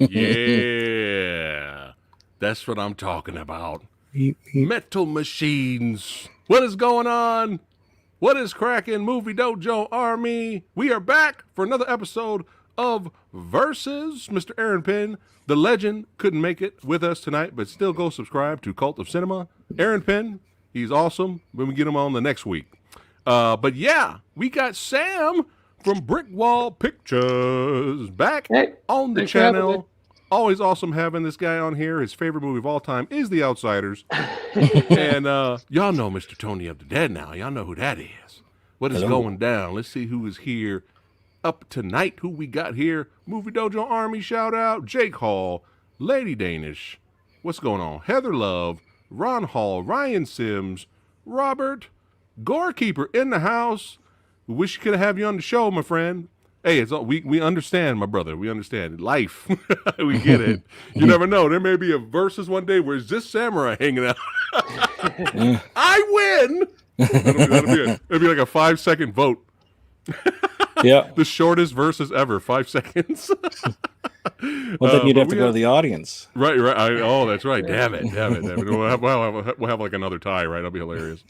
Yeah, that's what I'm talking about. Metal machines. What is going on? What is cracking, Movie Dojo Army? We are back for another episode of Versus. Mr. Aaron Penn, the legend, couldn't make it with us tonight, but still go subscribe to Cult of Cinema. Aaron Penn, he's awesome. When we get him on the next week. But yeah, we got Sam from Brick Wall Pictures back on the channel. Always awesome having this guy on here. His favorite movie of all time is The Outsiders. And y'all know Mr. Tony of the Dead now. Y'all know who that is. What is going down? Let's see who is here up tonight. Who we got here? Movie Dojo Army shout out. Jake Hall, Lady Danish. What's going on? Heather Love, Ron Hall, Ryan Sims, Robert, Gorekeeper in the house. We wish we could have you on the show, my friend. Hey, it's we understand, my brother. We understand life. We get it. You never know. There may be a versus one day where it's just samurai hanging out. I win. That'll be it. It'll be like a 5-second vote. Yeah, the shortest versus ever. 5 seconds. Well, then you'd have to go to the audience. Right. Oh, that's right. Damn it. We'll have like another tie. Right? That'll be hilarious.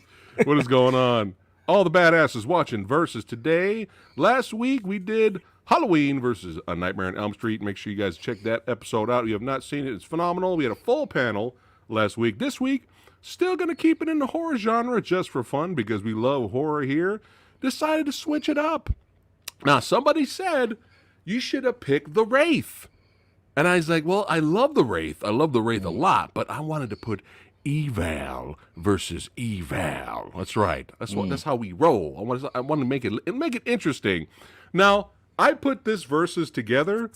What is going on? All the badasses watching Versus today. Last week we did Halloween versus A Nightmare on Elm Street. Make sure you guys check that episode out. If you have not seen it, it's phenomenal. We had a full panel last week. This week, still going to keep it in the horror genre just for fun because we love horror here. Decided to switch it up. Now, somebody said you should have picked The Wraith. And I was like, well, I love The Wraith. I love The Wraith a lot, but I wanted to put Eval versus Eval. That's right. That's how we roll. I want to make it interesting. Now, I put this versus together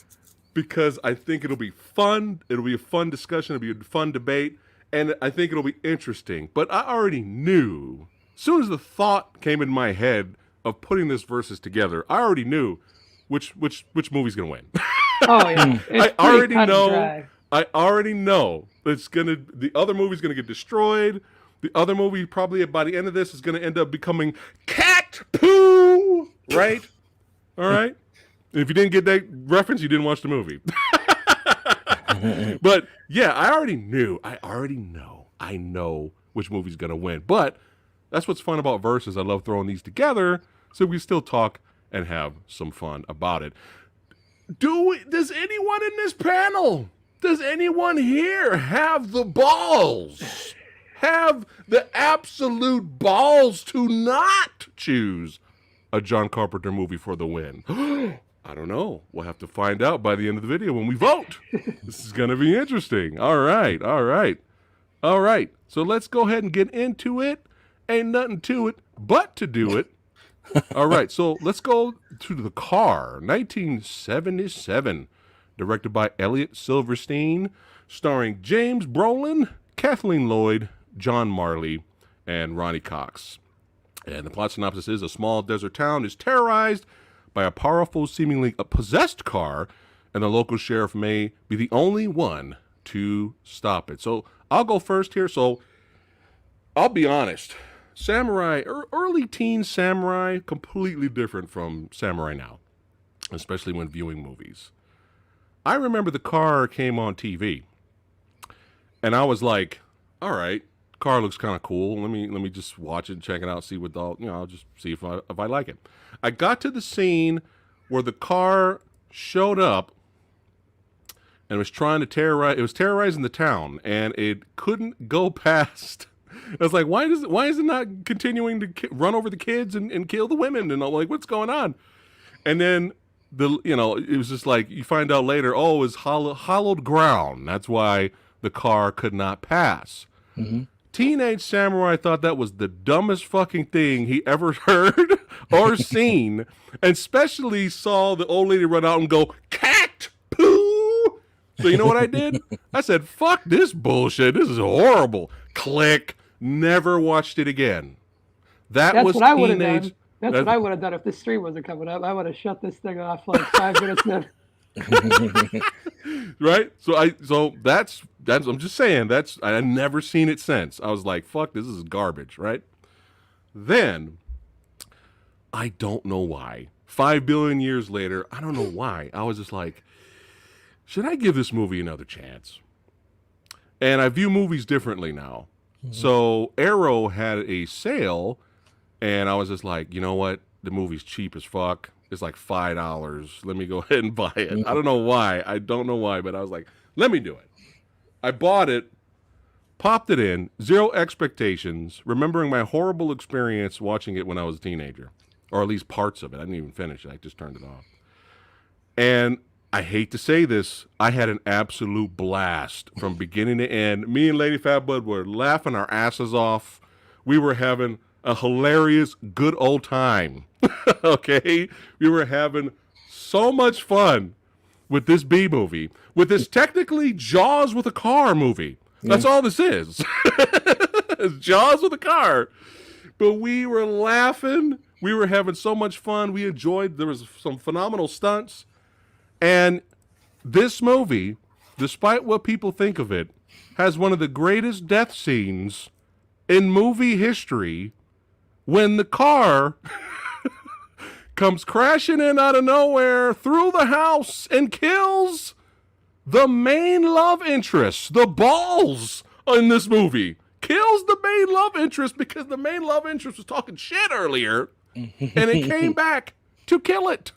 because I think it'll be fun. It'll be a fun discussion. It'll be a fun debate, and I think it'll be interesting. But I already knew, as soon as the thought came in my head of putting this versus together, I already knew which movie's gonna win. Oh yeah, I already know the other movie's gonna get destroyed. The other movie probably by the end of this is gonna end up becoming cat poo, right? All right. If you didn't get that reference, you didn't watch the movie. But yeah, I already know. I know which movie's gonna win. But that's what's fun about Versus. I love throwing these together so we still talk and have some fun about it. Does anyone in this panel, does anyone here have the balls? Have the absolute balls to not choose a John Carpenter movie for the win? I don't know. We'll have to find out by the end of the video when we vote. This is going to be interesting. All right. So let's go ahead and get into it. Ain't nothing to it but to do it. All right, so let's go to The Car, 1977, directed by Elliot Silverstein, starring James Brolin, Kathleen Lloyd, John Marley, and Ronnie Cox. And the plot synopsis is: a small desert town is terrorized by a powerful, seemingly possessed car, and the local sheriff may be the only one to stop it. So I'll go first here. So I'll be honest. Samurai, early teen Samurai, completely different from Samurai now, especially when viewing movies. I remember The Car came on TV, and I was like, all right, car looks kind of cool. Let me just watch it and check it out, see what I'll just see if I like it. I got to the scene where the car showed up and was trying to terrorize. It was terrorizing the town, and it couldn't go past It's like, why is it not continuing to run over the kids and kill the women? And I'm like, what's going on? And then it was just like, you find out later, oh, it was hollowed ground. That's why the car could not pass. Mm-hmm. Teenage Samurai thought that was the dumbest fucking thing he ever heard or seen, and especially saw the old lady run out and go, cat poo. So you know what I did? I said, fuck this bullshit. This is horrible. Click. Never watched it again. That's was what I would have teenage. done. That's what I would have done if this stream wasn't coming up. I would have shut this thing off like 5 minutes in. Right? So that's I'm just saying, I've never seen it since. I was like, fuck, this is garbage, right? Then I don't know why. 5 billion years later, I don't know why. I was just like, should I give this movie another chance? And I view movies differently now. Mm-hmm. So Arrow had a sale, and I was just like, you know what? The movie's cheap as fuck. It's like $5. Let me go ahead and buy it. Mm-hmm. I don't know why. But I was like, let me do it. I bought it, popped it in, zero expectations, remembering my horrible experience watching it when I was a teenager, or at least parts of it. I didn't even finish it. I just turned it off. And I hate to say this, I had an absolute blast from beginning to end. Me and Lady Fatbud were laughing our asses off. We were having a hilarious, good old time. Okay? We were having so much fun with this B movie, with this technically Jaws with a car movie. That's all this is. It's Jaws with a car. But we were laughing. We were having so much fun. We enjoyed. There was some phenomenal stunts. And this movie, despite what people think of it, has one of the greatest death scenes in movie history when the car comes crashing in out of nowhere through the house and kills the main love interest. The balls in this movie kills the main love interest because the main love interest was talking shit earlier, and it came back to kill it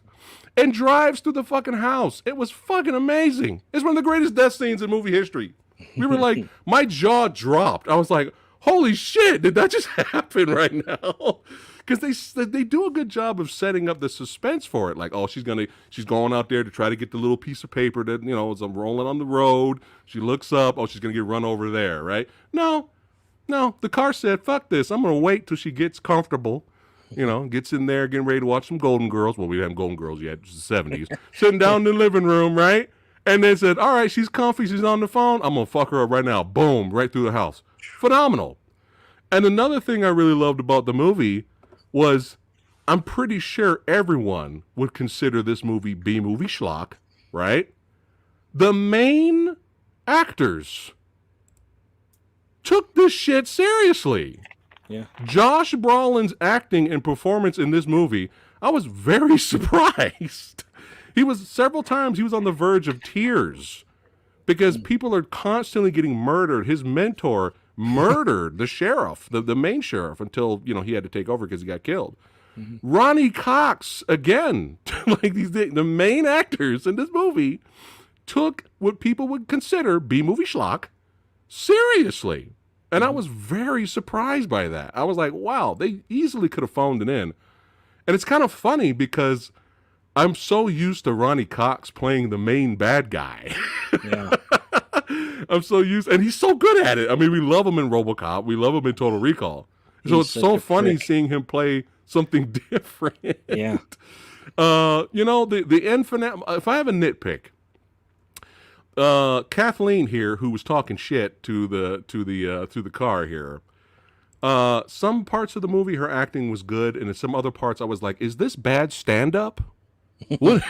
and drives through the fucking house. It was fucking amazing. It's one of the greatest death scenes in movie history. We were like, my jaw dropped. I was like, holy shit, did that just happen right now? Because they do a good job of setting up the suspense for it. Like, oh, she's going out there to try to get the little piece of paper that, is rolling on the road. She looks up. Oh, she's going to get run over there, right? No. The car said, fuck this. I'm going to wait till she gets comfortable. Gets in there, getting ready to watch some Golden Girls. Well, we didn't have Golden Girls yet. It was the 70s. Sitting down in the living room, right? And they said, all right, she's comfy. She's on the phone. I'm going to fuck her up right now. Boom, right through the house. Phenomenal. And another thing I really loved about the movie was, I'm pretty sure everyone would consider this movie B-movie schlock, right? The main actors took this shit seriously. Yeah. Josh Brolin's acting and performance in this movie, I was very surprised. Several times he was on the verge of tears because people are constantly getting murdered. His mentor murdered the sheriff, the main sheriff, until, he had to take over because he got killed. Mm-hmm. Ronnie Cox, again, like the main actors in this movie, took what people would consider B-movie schlock seriously. And I was very surprised by that. I was like, wow, they easily could have phoned it in. And it's kind of funny because I'm so used to Ronnie Cox playing the main bad guy. Yeah. I'm so used, and he's so good at it. I mean, we love him in RoboCop. We love him in Total Recall. So it's so funny seeing him play something different. Yeah. The infinite, if I have a nitpick, Kathleen here, who was talking shit to the car here. Some parts of the movie, her acting was good, and in some other parts, I was like, "Is this bad stand-up?" What?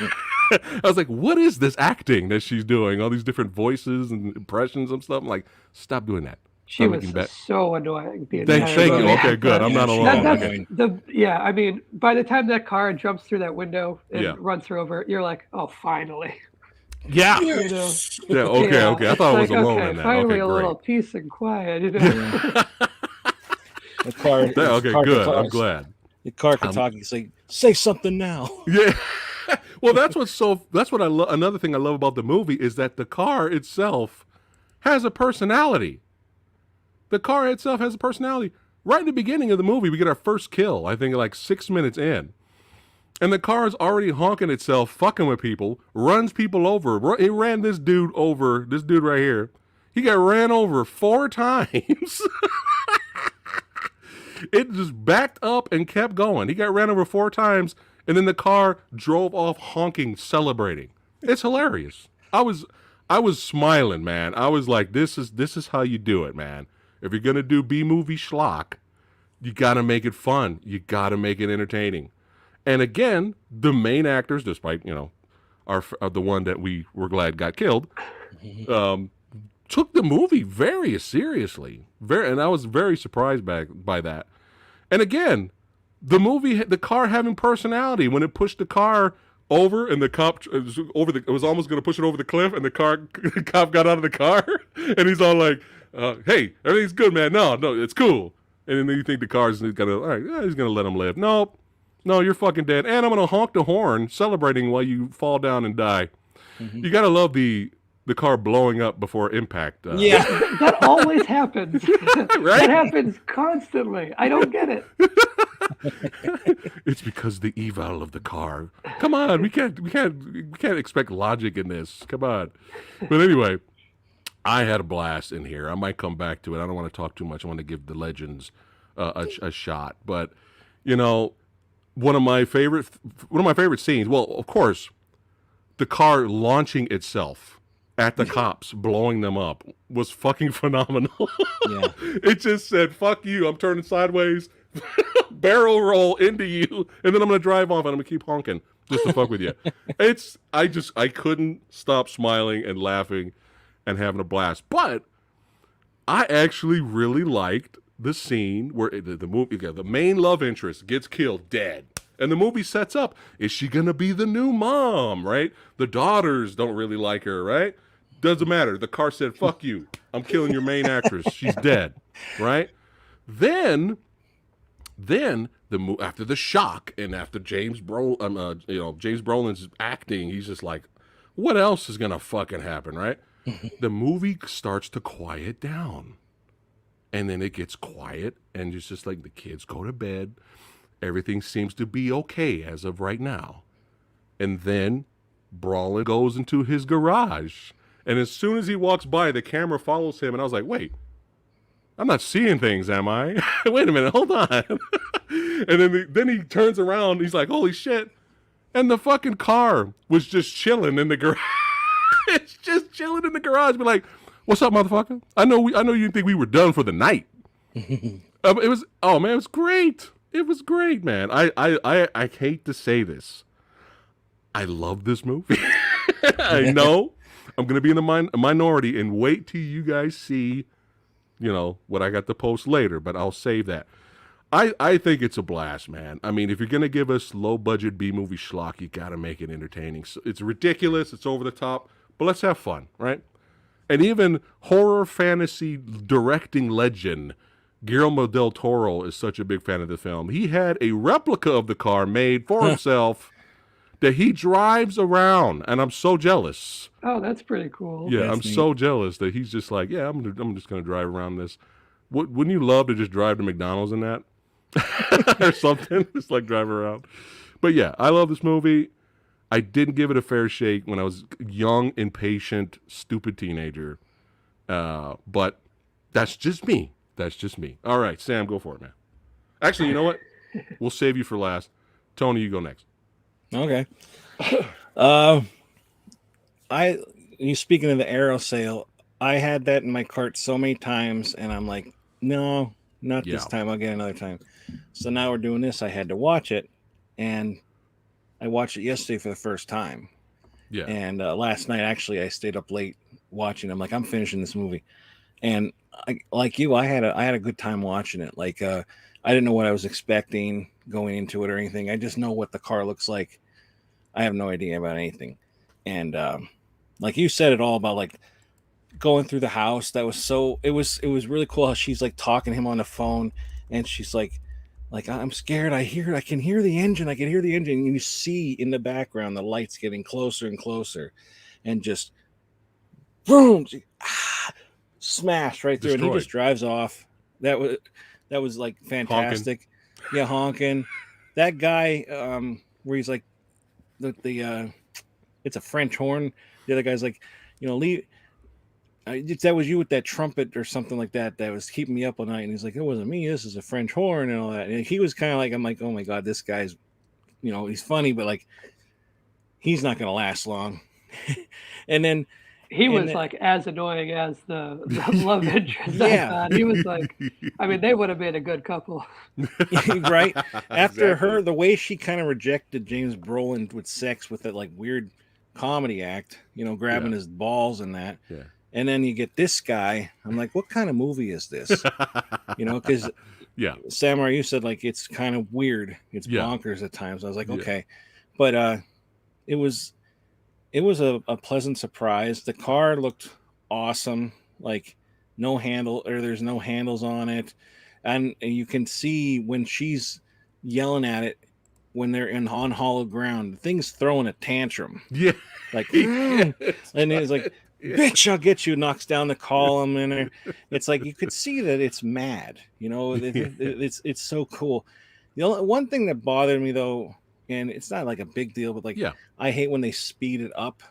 I was like, "What is this acting that she's doing? All these different voices and impressions and stuff." I'm like, "Stop doing that." She was so annoying. Thank you. Okay, good. I'm not alone. I mean, by the time that car jumps through that window and runs her over, you're like, "Oh, finally." Yeah. Okay. I thought I was alone in that. Finally, a little peace and quiet. The car. Okay, good. I'm glad. The car can talk. You say something now. Yeah. Well, that's what I love. Another thing I love about the movie is that the car itself has a personality. The car itself has a personality. Right in the beginning of the movie, we get our first kill, I think like 6 minutes in. And the car is already honking itself, fucking with people, runs people over. It ran this dude over, this dude right here. He got ran over 4 times. It just backed up and kept going. He got ran over 4 times, and then the car drove off honking, celebrating. It's hilarious. I was smiling, man. I was like, this is how you do it, man. If you're gonna do B-movie schlock, you gotta make it fun. You gotta make it entertaining. And again, the main actors, despite the one that we were glad got killed, took the movie very seriously. And I was very surprised by that. And again, the car having personality. When it pushed the car over, and the cop it was almost going to push it over the cliff, and the cop got out of the car, and he's all like, "Hey, everything's good, man. No, it's cool." And then you think the car's gonna, all right, yeah, he's gonna let him live. No, you're fucking dead. And I'm gonna honk the horn, celebrating while you fall down and die. You gotta love the car blowing up before impact. Yeah. That always happens. Right? That happens constantly. I don't get it. It's because the eval of the car. Come on, we can't expect logic in this. Come on. But anyway, I had a blast in here. I might come back to it. I don't want to talk too much. I want to give the legends a shot. But one of my favorite scenes. Well, of course, the car launching itself at the cops, blowing them up, was fucking phenomenal. Yeah. It just said, "Fuck you! I'm turning sideways, barrel roll into you, and then I'm gonna drive off and I'm gonna keep honking just to fuck with you." I couldn't stop smiling and laughing and having a blast. But I actually really liked the scene where the main love interest gets killed dead. And the movie sets up, is she going to be the new mom, right? The daughters don't really like her, right? Doesn't matter. The car said, "Fuck you. I'm killing your main actress. She's dead," right? Then after the shock and after James Brolin's acting, he's just like, what else is going to fucking happen, right? The movie starts to quiet down. And then it gets quiet, and it's just like the kids go to bed. Everything seems to be okay as of right now. And then Brolin goes into his garage. And as soon as he walks by, the camera follows him. And I was like, wait, I'm not seeing things, am I? Wait a minute, hold on. And then he turns around. He's like, holy shit. And the fucking car was just chilling in the garage. It's just chilling in the garage. Be like, what's up, motherfucker? I know you didn't think we were done for the night. It was great. It was great, man. I hate to say this. I love this movie. I know I'm going to be in a minority and wait till you guys see, what I got to post later, but I'll save that. I think it's a blast, man. I mean, if you're going to give us low-budget B-movie schlock, you got to make it entertaining. So it's ridiculous. It's over the top, but let's have fun, right? And even horror fantasy directing legend Guillermo del Toro is such a big fan of the film. He had a replica of the car made for himself that he drives around, and I'm so jealous. Oh, that's pretty cool. Yeah, That's I'm neat. so jealous that he's just like, yeah, I'm just going to drive around this. Wouldn't you love to just drive to McDonald's in that? Or something? Just like drive around. But yeah, I love this movie. I didn't give it a fair shake when I was young, impatient, stupid teenager. But that's just me. That's just me. All right, Sam, go for it, man. Actually, you know what? We'll save you for last. Tony, you go next. Okay. You speaking of the Arrow sale, I had that in my cart so many times, and I'm like, no, not this time. I'll get another time. So now we're doing this. I had to watch it, and I watched it yesterday for the first time. Yeah. And last night, actually, I stayed up late watching. I'm like, I'm finishing this movie, and like you, I had a good time watching it. Like, I didn't know what I was expecting going into it or anything. I just know what the car looks like. I have no idea about anything. And like you said, it all about like going through the house. That was it was really cool how she's like talking to him on the phone, and she's like I'm scared. I can hear the engine. And you see in the background the lights getting closer and closer, and just boom. smashed right through, and he just drives off. That was like fantastic. Honking. Yeah, honking. That guy, where he's like the it's a French horn. The other guy's like, leave. That was you with that trumpet or something like that. That was keeping me up all night. And he's like, it wasn't me. This is a French horn and all that. And he was kind of like, I'm like, oh my god, this guy's, he's funny, but like, he's not going to last long. And then he was like as annoying as the love interest. Yeah, he was like, I mean, they would have been a good couple, right? After her, the way she kind of rejected James Brolin with sex with that like weird comedy act, grabbing his balls and that. Yeah. And then you get this guy. I'm like, what kind of movie is this? Because Samurai, you said like it's kind of weird. It's bonkers at times. I was like, okay, but it was a pleasant surprise. The car looked awesome. Like there's no handles on it, and you can see when she's yelling at it when they're on hollow ground. The thing's throwing a tantrum. Yeah, like, and it's like. Bitch, I'll get you. Knocks down the column, and it's like you could see that it's mad. It's so cool. The only one thing that bothered me though, and it's not like a big deal, but like I hate when they speed it up,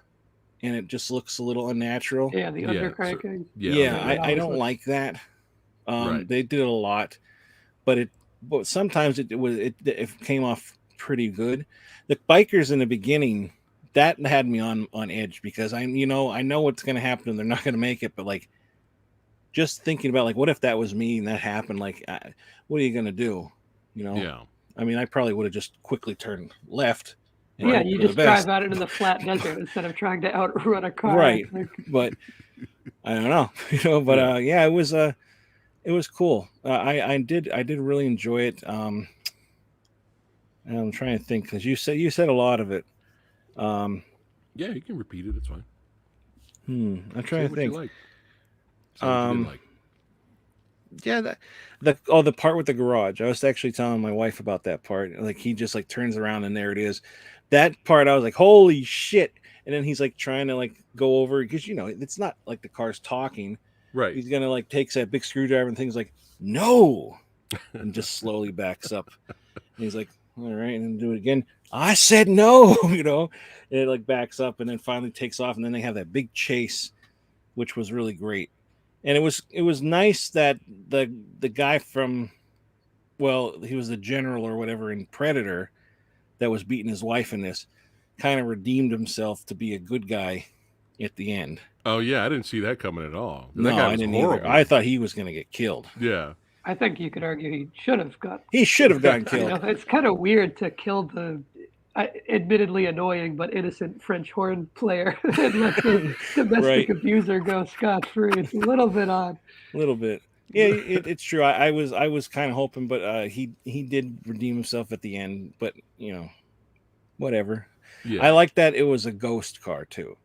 and it just looks a little unnatural. Yeah, the undercranking. I don't like that. They did it a lot, but sometimes it came off pretty good. The bikers in the beginning. That had me on edge because I know what's going to happen and they're not going to make it. But like, just thinking about like, what if that was me and that happened? Like, what are you going to do? Yeah. I mean, I probably would have just quickly turned left. Yeah, you just drive out into the flat desert instead of trying to outrun a car. Right. But I don't know. But it was cool. I did really enjoy it. I'm trying to think because you said a lot of it. Yeah, you can repeat it. It's fine. I'm trying to think. Like. Like. Yeah, the part with the garage. I was actually telling my wife about that part. Like he just like turns around and there it is. That part I was like, holy shit! And then he's like trying to like go over because it's not like the car's talking. Right. He's gonna like takes that big screwdriver and things like no, and just slowly backs up. And he's like, all right, and then do it again. I said no, and it like backs up and then finally takes off, and then they have that big chase, which was really great. And it was nice that the guy from, he was the general or whatever in Predator that was beating his wife in this, kind of redeemed himself to be a good guy at the end. Oh yeah, I didn't see that coming at all. No, I didn't either. I thought he was going to get killed. Yeah. I think you could argue he should have gotten killed. It's kind of weird to kill the admittedly annoying but innocent French horn player and let the domestic abuser go scot-free. It's a little bit odd. A little bit. Yeah, it's true. I was kind of hoping, but he did redeem himself at the end. But whatever. Yeah. I like that it was a ghost car too.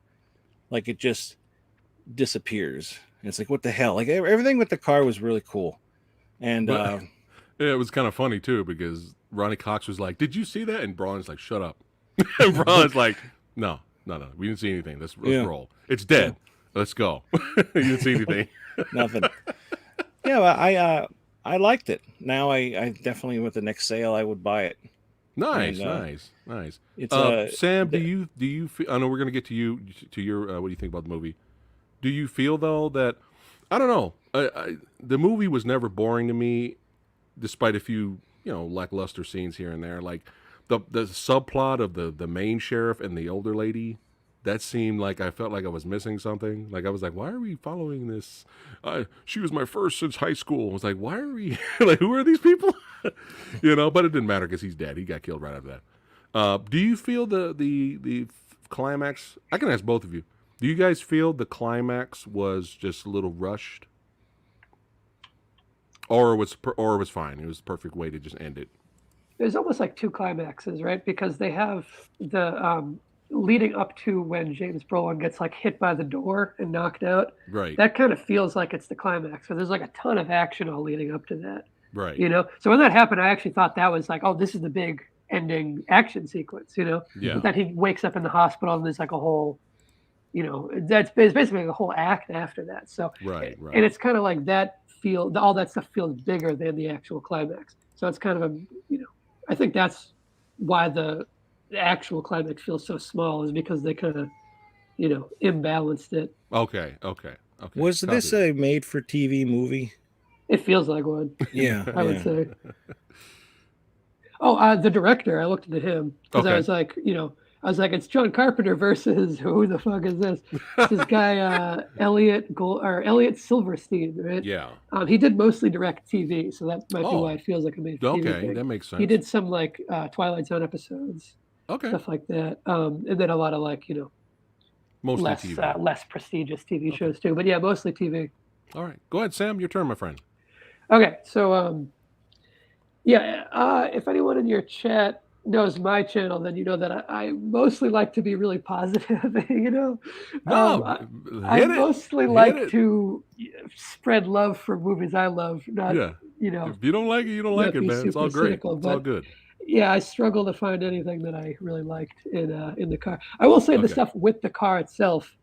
Like it just disappears. And it's like what the hell? Like everything with the car was really cool. And it was kind of funny too because Ronnie Cox was like, "Did you see that?" And Braun's like, "Shut up." And Braun's like, "No, we didn't see anything. Let's roll. It's dead. Let's go." You didn't see anything. Nothing. Yeah, well, I liked it. Now I definitely with the next sale I would buy it. Nice. It's Sam. Do you? I know we're gonna get to your. What do you think about the movie? Do you feel though that I don't know? The movie was never boring to me, despite a few lackluster scenes here and there. Like the subplot of the main sheriff and the older lady, that seemed like I felt like I was missing something. Like I was like, why are we following this? She was my first since high school. I was like, why are we like, who are these people? But it didn't matter because he's dead. He got killed right after that. Do you feel the climax? I can ask both of you. Do you guys feel the climax was just a little rushed? Or it was fine. It was the perfect way to just end it. There's almost like two climaxes, right? Because they have the leading up to when James Brolin gets like hit by the door and knocked out. Right. That kind of feels like it's the climax. So there's like a ton of action all leading up to that. Right. So when that happened, I actually thought that was like, oh, this is the big ending action sequence. Yeah. But then he wakes up in the hospital and there's like a whole that's basically the whole act after that. So, Right, and right. it's kind of like that all that stuff feels bigger than the actual climax. So it's kind of I think that's why the actual climax feels so small, is because they kind of, imbalanced it. Okay, okay, okay. Was Copy this that. a made-for-TV movie? It feels like one, Yeah, I would yeah. say. Oh, the director, I looked into him because Okay. I was like, it's John Carpenter versus who the fuck is this? It's this guy, Elliot Silverstein, right? Yeah. He did mostly direct TV, so that might be why Oh, it feels like a made for TV okay. thing. That makes He sense. did some like Twilight Zone episodes, Okay. stuff like that, and then a lot of like Mostly TV. less prestigious TV Okay. shows too. But yeah, mostly TV. All right. Go ahead, Sam. Your turn, my friend. Okay, so yeah, if anyone in your chat knows my channel, then you know that I mostly like to be really positive. No, I hit it. mostly Hit like it. to spread love for movies I love, not Yeah. you know, If you don't like it, you don't like not it, be man. It's all super great. cynical. It's all But good. yeah, I struggle to find anything that I really liked in the car. I will say the Okay. stuff with the car itself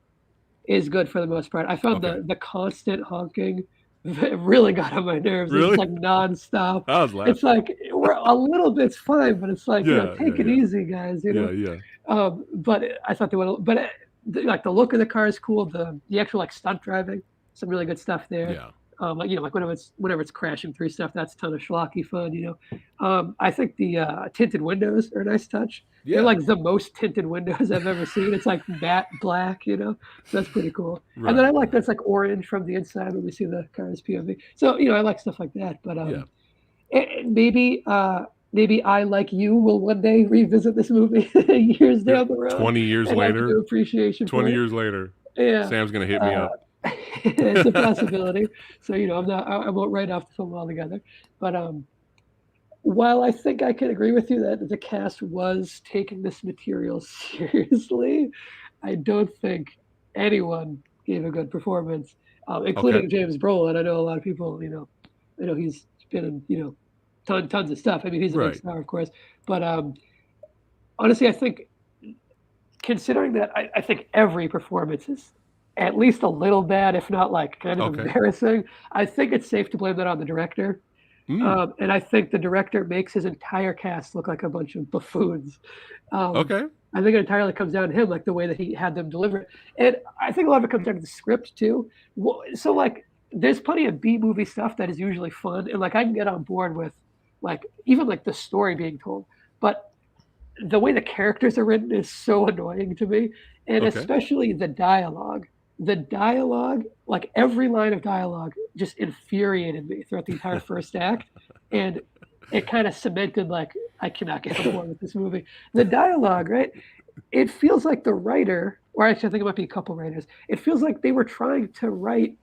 is good for the most part. I found Okay. the constant honking really got on my nerves. It's just Really? like nonstop. I was It's laughing. like we're a little bit's fine, but it's like, Yeah, yeah, take it yeah. easy, guys. Yeah, yeah. But I thought they would. But like the look of the car is cool. The actual like stunt driving, some really good stuff there. Yeah. Like like whenever it's crashing through stuff, that's a ton of schlocky fun. I think the tinted windows are a nice touch. They're Yeah. like the most tinted windows I've ever seen. It's like matte black, so that's pretty cool. And then I Right, like right. that's like orange from the inside when we see the car's POV. So I like stuff like that. But Yeah. maybe I, like you, will one day revisit this movie years Yeah. down the road 20 years and have a later, new appreciation 20 for it. years later, Yeah. Sam's going to hit me Uh, up. it's a possibility. So I won't write off the film altogether. But while I think I can agree with you that the cast was taking this material seriously, I don't think anyone gave a good performance, Okay. including James Brolin. I know a lot of people, I know he's been in, tons of stuff. I mean, he's a big Right. star, of course. But honestly, I think considering that, I think every performance is at least a little bad, if not like kind of Okay. embarrassing. I think it's safe to blame that on the director. Mm. And I think the director makes his entire cast look like a bunch of buffoons. Um, Okay. I think it entirely comes down to him, like the way that he had them deliver it. And I think a lot of it comes down to the script too. So like, there's plenty of B movie stuff that is usually fun, and like I can get on board with, like even like the story being told, but the way the characters are written is so annoying to me, and Okay. especially the dialogue. The dialogue, like every line of dialogue, just infuriated me throughout the entire first act, and it kind of cemented like I cannot get on board with this movie. The dialogue, right? It feels like the writer, or actually, I think it might be a couple writers. It feels like they were trying to write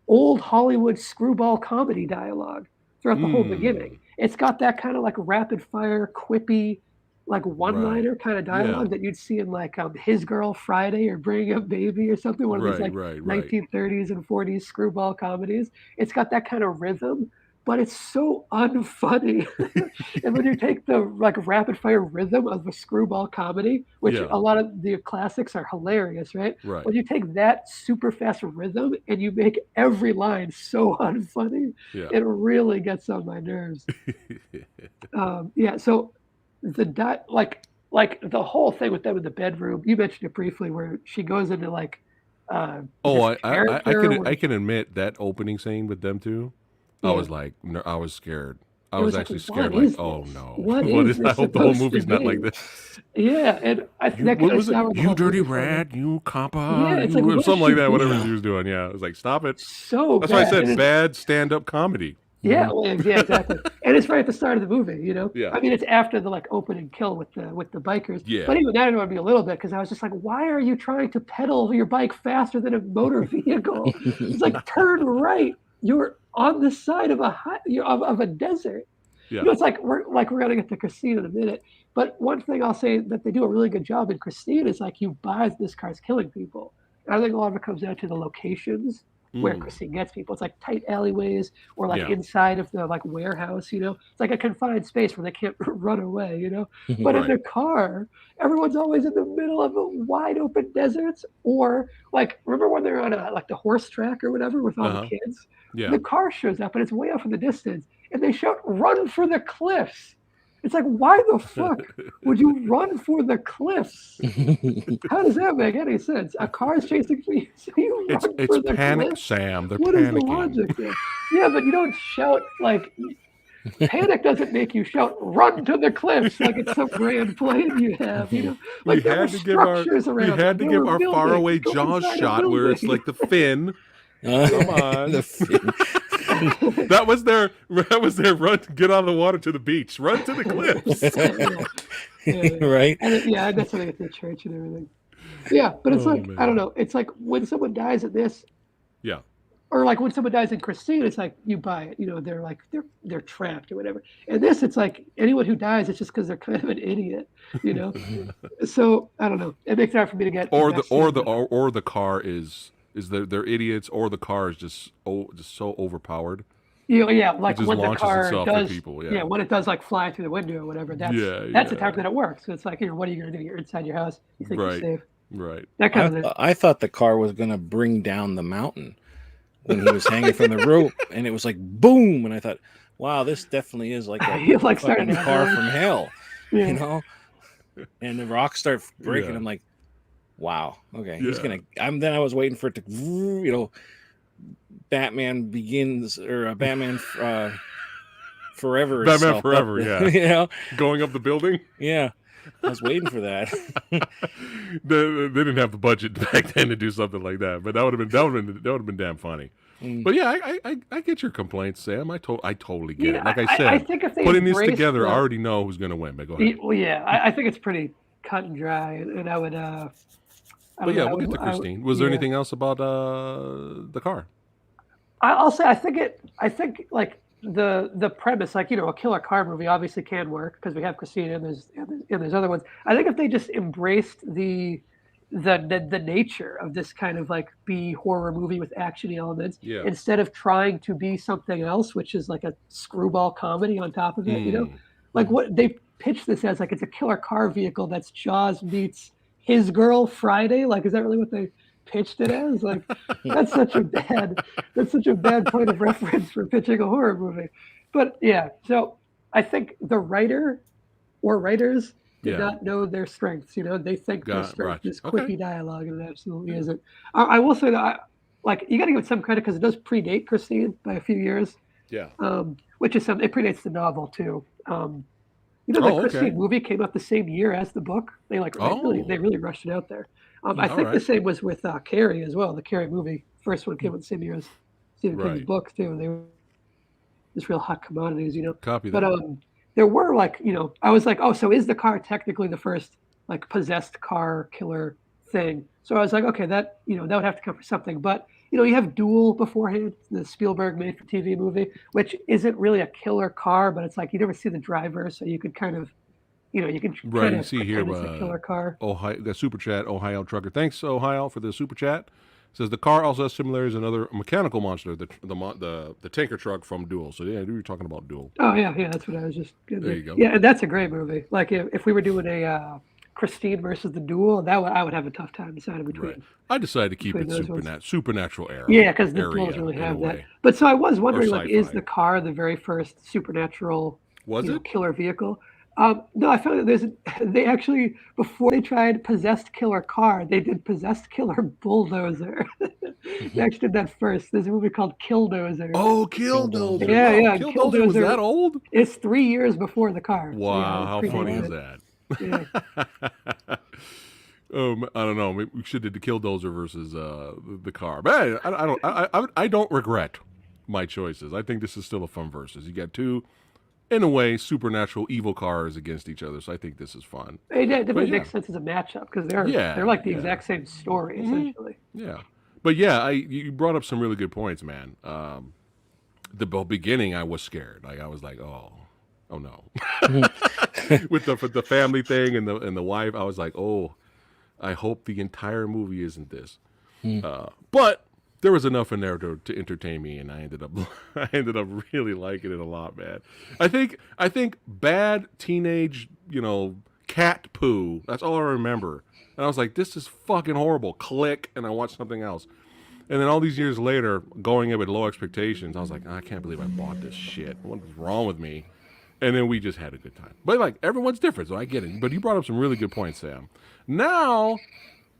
old Hollywood screwball comedy dialogue throughout the whole beginning. Mm. It's got that kind of like rapid fire, quippy, like one Right. liner kind of Yeah. dialogue that you'd see in like His Girl Friday or Bringing Up Baby or something, one of these Right, like right, right. 1930s and 40s screwball comedies. It's got that kind of rhythm, but it's so unfunny. And when you take the like rapid fire rhythm of a screwball comedy, which Yeah. a lot of the classics are hilarious, right? Right. When you take that super fast rhythm and you make every line so unfunny, Yeah. it really gets on my nerves. Yeah, so like the whole thing with them in the bedroom, you mentioned it briefly, where she goes into like Oh, this I character can where admit that opening scene with them two, I yeah, was like, no, I was scared. I it was was like, actually what scared. Like, is oh this? no, What what is is? I this hope the whole supposed to movie's not like be? this. Yeah, and You that what kind of was it? soured the You whole dirty movie for me. rat, you Yeah, copper, it's like, you what is something she like that. Whatever she doing? was doing. Yeah, I was like, stop it. So That's why I bad. said bad stand-up comedy. Yeah, well, yeah, exactly. And it's right at the start of the movie, Yeah, I mean, it's after the like opening kill with the bikers. yeah, But even that annoyed me a little bit because I was just like, why are you trying to pedal your bike faster than a motor vehicle? It's like turn right. You're on the side of of a desert. yeah. It's like we're gonna get to Christine in a minute. But one thing I'll say that they do a really good job in Christine is like you buy this car's killing people. And I think a lot of it comes down to the locations where Christine gets people. It's like tight alleyways or like Yeah. inside of the like warehouse, It's like a confined space where they can't run away, But in Right. the car, everyone's always in the middle of a wide open deserts or like remember when they're on like the horse track or whatever with all the kids? Yeah. The car shows up and it's way off in the distance and they shout, "Run for the cliffs." It's like, why the fuck would you run for the cliffs? How does that make any sense? A car is chasing me, so you run It's for the panic, cliffs? Sam. They're What is the panicking. logic there? Yeah, but you don't shout like panic doesn't make you shout "run to the cliffs" like it's some grand plan you have. We Like there were had to give our structures around them. There were buildings. faraway Go Jaws inside a shot where it's building. like the fin. Come on. The fin. That was their run to get out of the water to the beach. Run to the cliffs. Yeah. Right? And that's when I get to the church and everything. Yeah, but it's like, man. I don't know. It's like when someone dies in this, Yeah. or like when someone dies in Christine, it's like you buy it. They're like they're trapped or whatever. And this, it's like anyone who dies, it's just because they're kind of an idiot. So I don't know. It makes it hard for me to get. Or invested the car is they're idiots, or the car is just so overpowered. Yeah, like just when the launches car itself at does, people, yeah. when it does like fly through the window or whatever, that's the time that it works. So it's like, what are you gonna do? You're inside your house. You think you're safe. Right. That kind of thing. I thought the car was gonna bring down the mountain when he was hanging from the rope, and it was like boom, and I thought, wow, this definitely is like a He, like, started fucking car from hell, Yeah. And the rocks start breaking. Yeah. I'm like, wow, okay, Yeah. he's gonna. Then I was waiting for it to, Batman Begins or Batman Forever. Batman itself Forever, up, yeah. Going up the building. Yeah. I was waiting for that. They didn't have the budget back then to do something like that, but that would have been damn funny. But yeah, I get your complaints, Sam. I totally get it. Like I said, I think if they putting this embrace together, I already know who's going to win. But go ahead. Well, yeah, I think it's pretty cut and dry, and I would. But yeah, we'll get to Christine. Was there anything else about the car? I'll say I think like the premise, like a killer car movie obviously can work because we have Christine and there's other ones. I think if they just embraced the nature of this kind of like B horror movie with action elements instead of trying to be something else, which is like a screwball comedy on top of it, like what they pitched this as, like it's a killer car vehicle that's Jaws meets His Girl Friday. Like, is that really what they pitched it as? Like, that's such a bad point of reference for pitching a horror movie. But yeah, so I think the writer or writers did not know their strengths. They think their strength is quippy dialogue, and it absolutely isn't. I will say that you got to give it some credit because it does predate Christine by a few years. Yeah. Which is it predates the novel too. The Christine movie came out the same year as the book. They really rushed it out there. I think the same was with Carrie as well. The Carrie movie, first one came out the same year as Stephen King's book too. They were just real hot commodities, Copy that. But there were I was like, oh, so is the car technically the first like possessed car killer thing? So I was like, okay, that that would have to come for something. But you have Duel beforehand, the Spielberg made for TV movie, which isn't really a killer car, but it's like you never see the driver, so you could kind of you can kind of see here it's a killer car. Ohio, the super chat, Ohio Trucker. Thanks, Ohio, for the super chat. Says the car also has similarities to another mechanical monster, the tanker truck from Duel. So yeah, we were talking about Duel. Oh yeah, that's what I was just. There you go. Yeah, and that's a great movie. Like if we were doing a Christine versus the Duel, I would have a tough time deciding between. Right. I decided to keep it supernatural era. Yeah, because the Duels really have that. But so I was wondering, like, is the car the very first supernatural killer vehicle? No, I found that they actually, before they tried possessed killer car, they did possessed killer bulldozer. They actually did that first. There's a movie called Killdozer. Oh, Killdozer. Yeah. Killdozer was that old? It's 3 years before the car. Wow, how funny is that? Yeah. I don't know. We should have did the Killdozer versus the car. But I don't regret my choices. I think this is still a fun versus. You got two, in a way, supernatural evil cars against each other. So I think this is fun. It definitely makes sense as a matchup because they're like the exact same story essentially. Yeah, but yeah, you brought up some really good points, man. The beginning, I was scared. Like I was like, oh no, with the family thing and the wife, I was like, oh, I hope the entire movie isn't this. But there was enough in there to entertain me, and I ended up I ended up really liking it a lot, man. I think bad teenage, cat poo. That's all I remember. And I was like, this is fucking horrible. Click, and I watched something else. And then all these years later, going in with low expectations, I was like, I can't believe I bought this shit. What was wrong with me? And then we just had a good time. But like everyone's different, so I get it. But you brought up some really good points, Sam. Now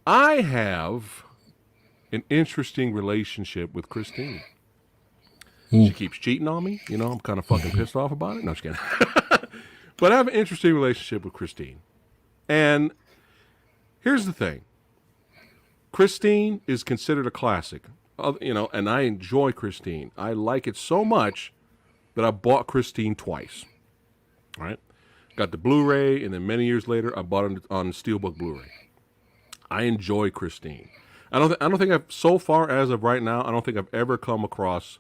I have an interesting relationship with Christine. She keeps cheating on me. I'm kind of fucking pissed off about it. No, just kidding. But I have an interesting relationship with Christine. And here's the thing. Christine is considered a classic, and I enjoy Christine. I like it so much that I bought Christine twice. All right? Got the Blu-ray, and then many years later, I bought it on Steelbook Blu-ray. I enjoy Christine. I don't think I've, so far as of right now, I don't think I've ever come across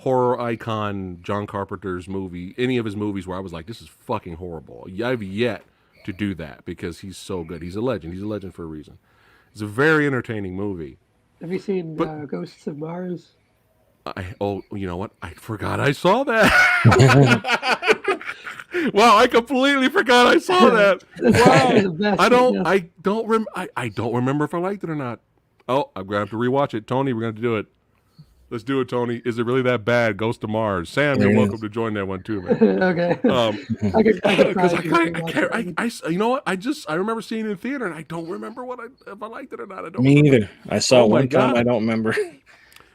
horror icon John Carpenter's movie, any of his movies where I was like, this is fucking horrible. I've yet to do that because he's so good. He's a legend. He's a legend for a reason. It's a very entertaining movie. Have you seen Ghosts of Mars? You know what? I forgot I saw that. Wow, I completely forgot I saw that. Wow. I don't remember if I liked it or not. Oh, I'm gonna have to rewatch it. Tony, we're gonna do it. Let's do it, Tony. Is it really that bad? Ghost of Mars. Sam, you're welcome to join that one too, man. Okay. Because you know what? I remember seeing it in theater, and I don't remember if I liked it or not. I don't. Me either. I saw it one time. I don't remember.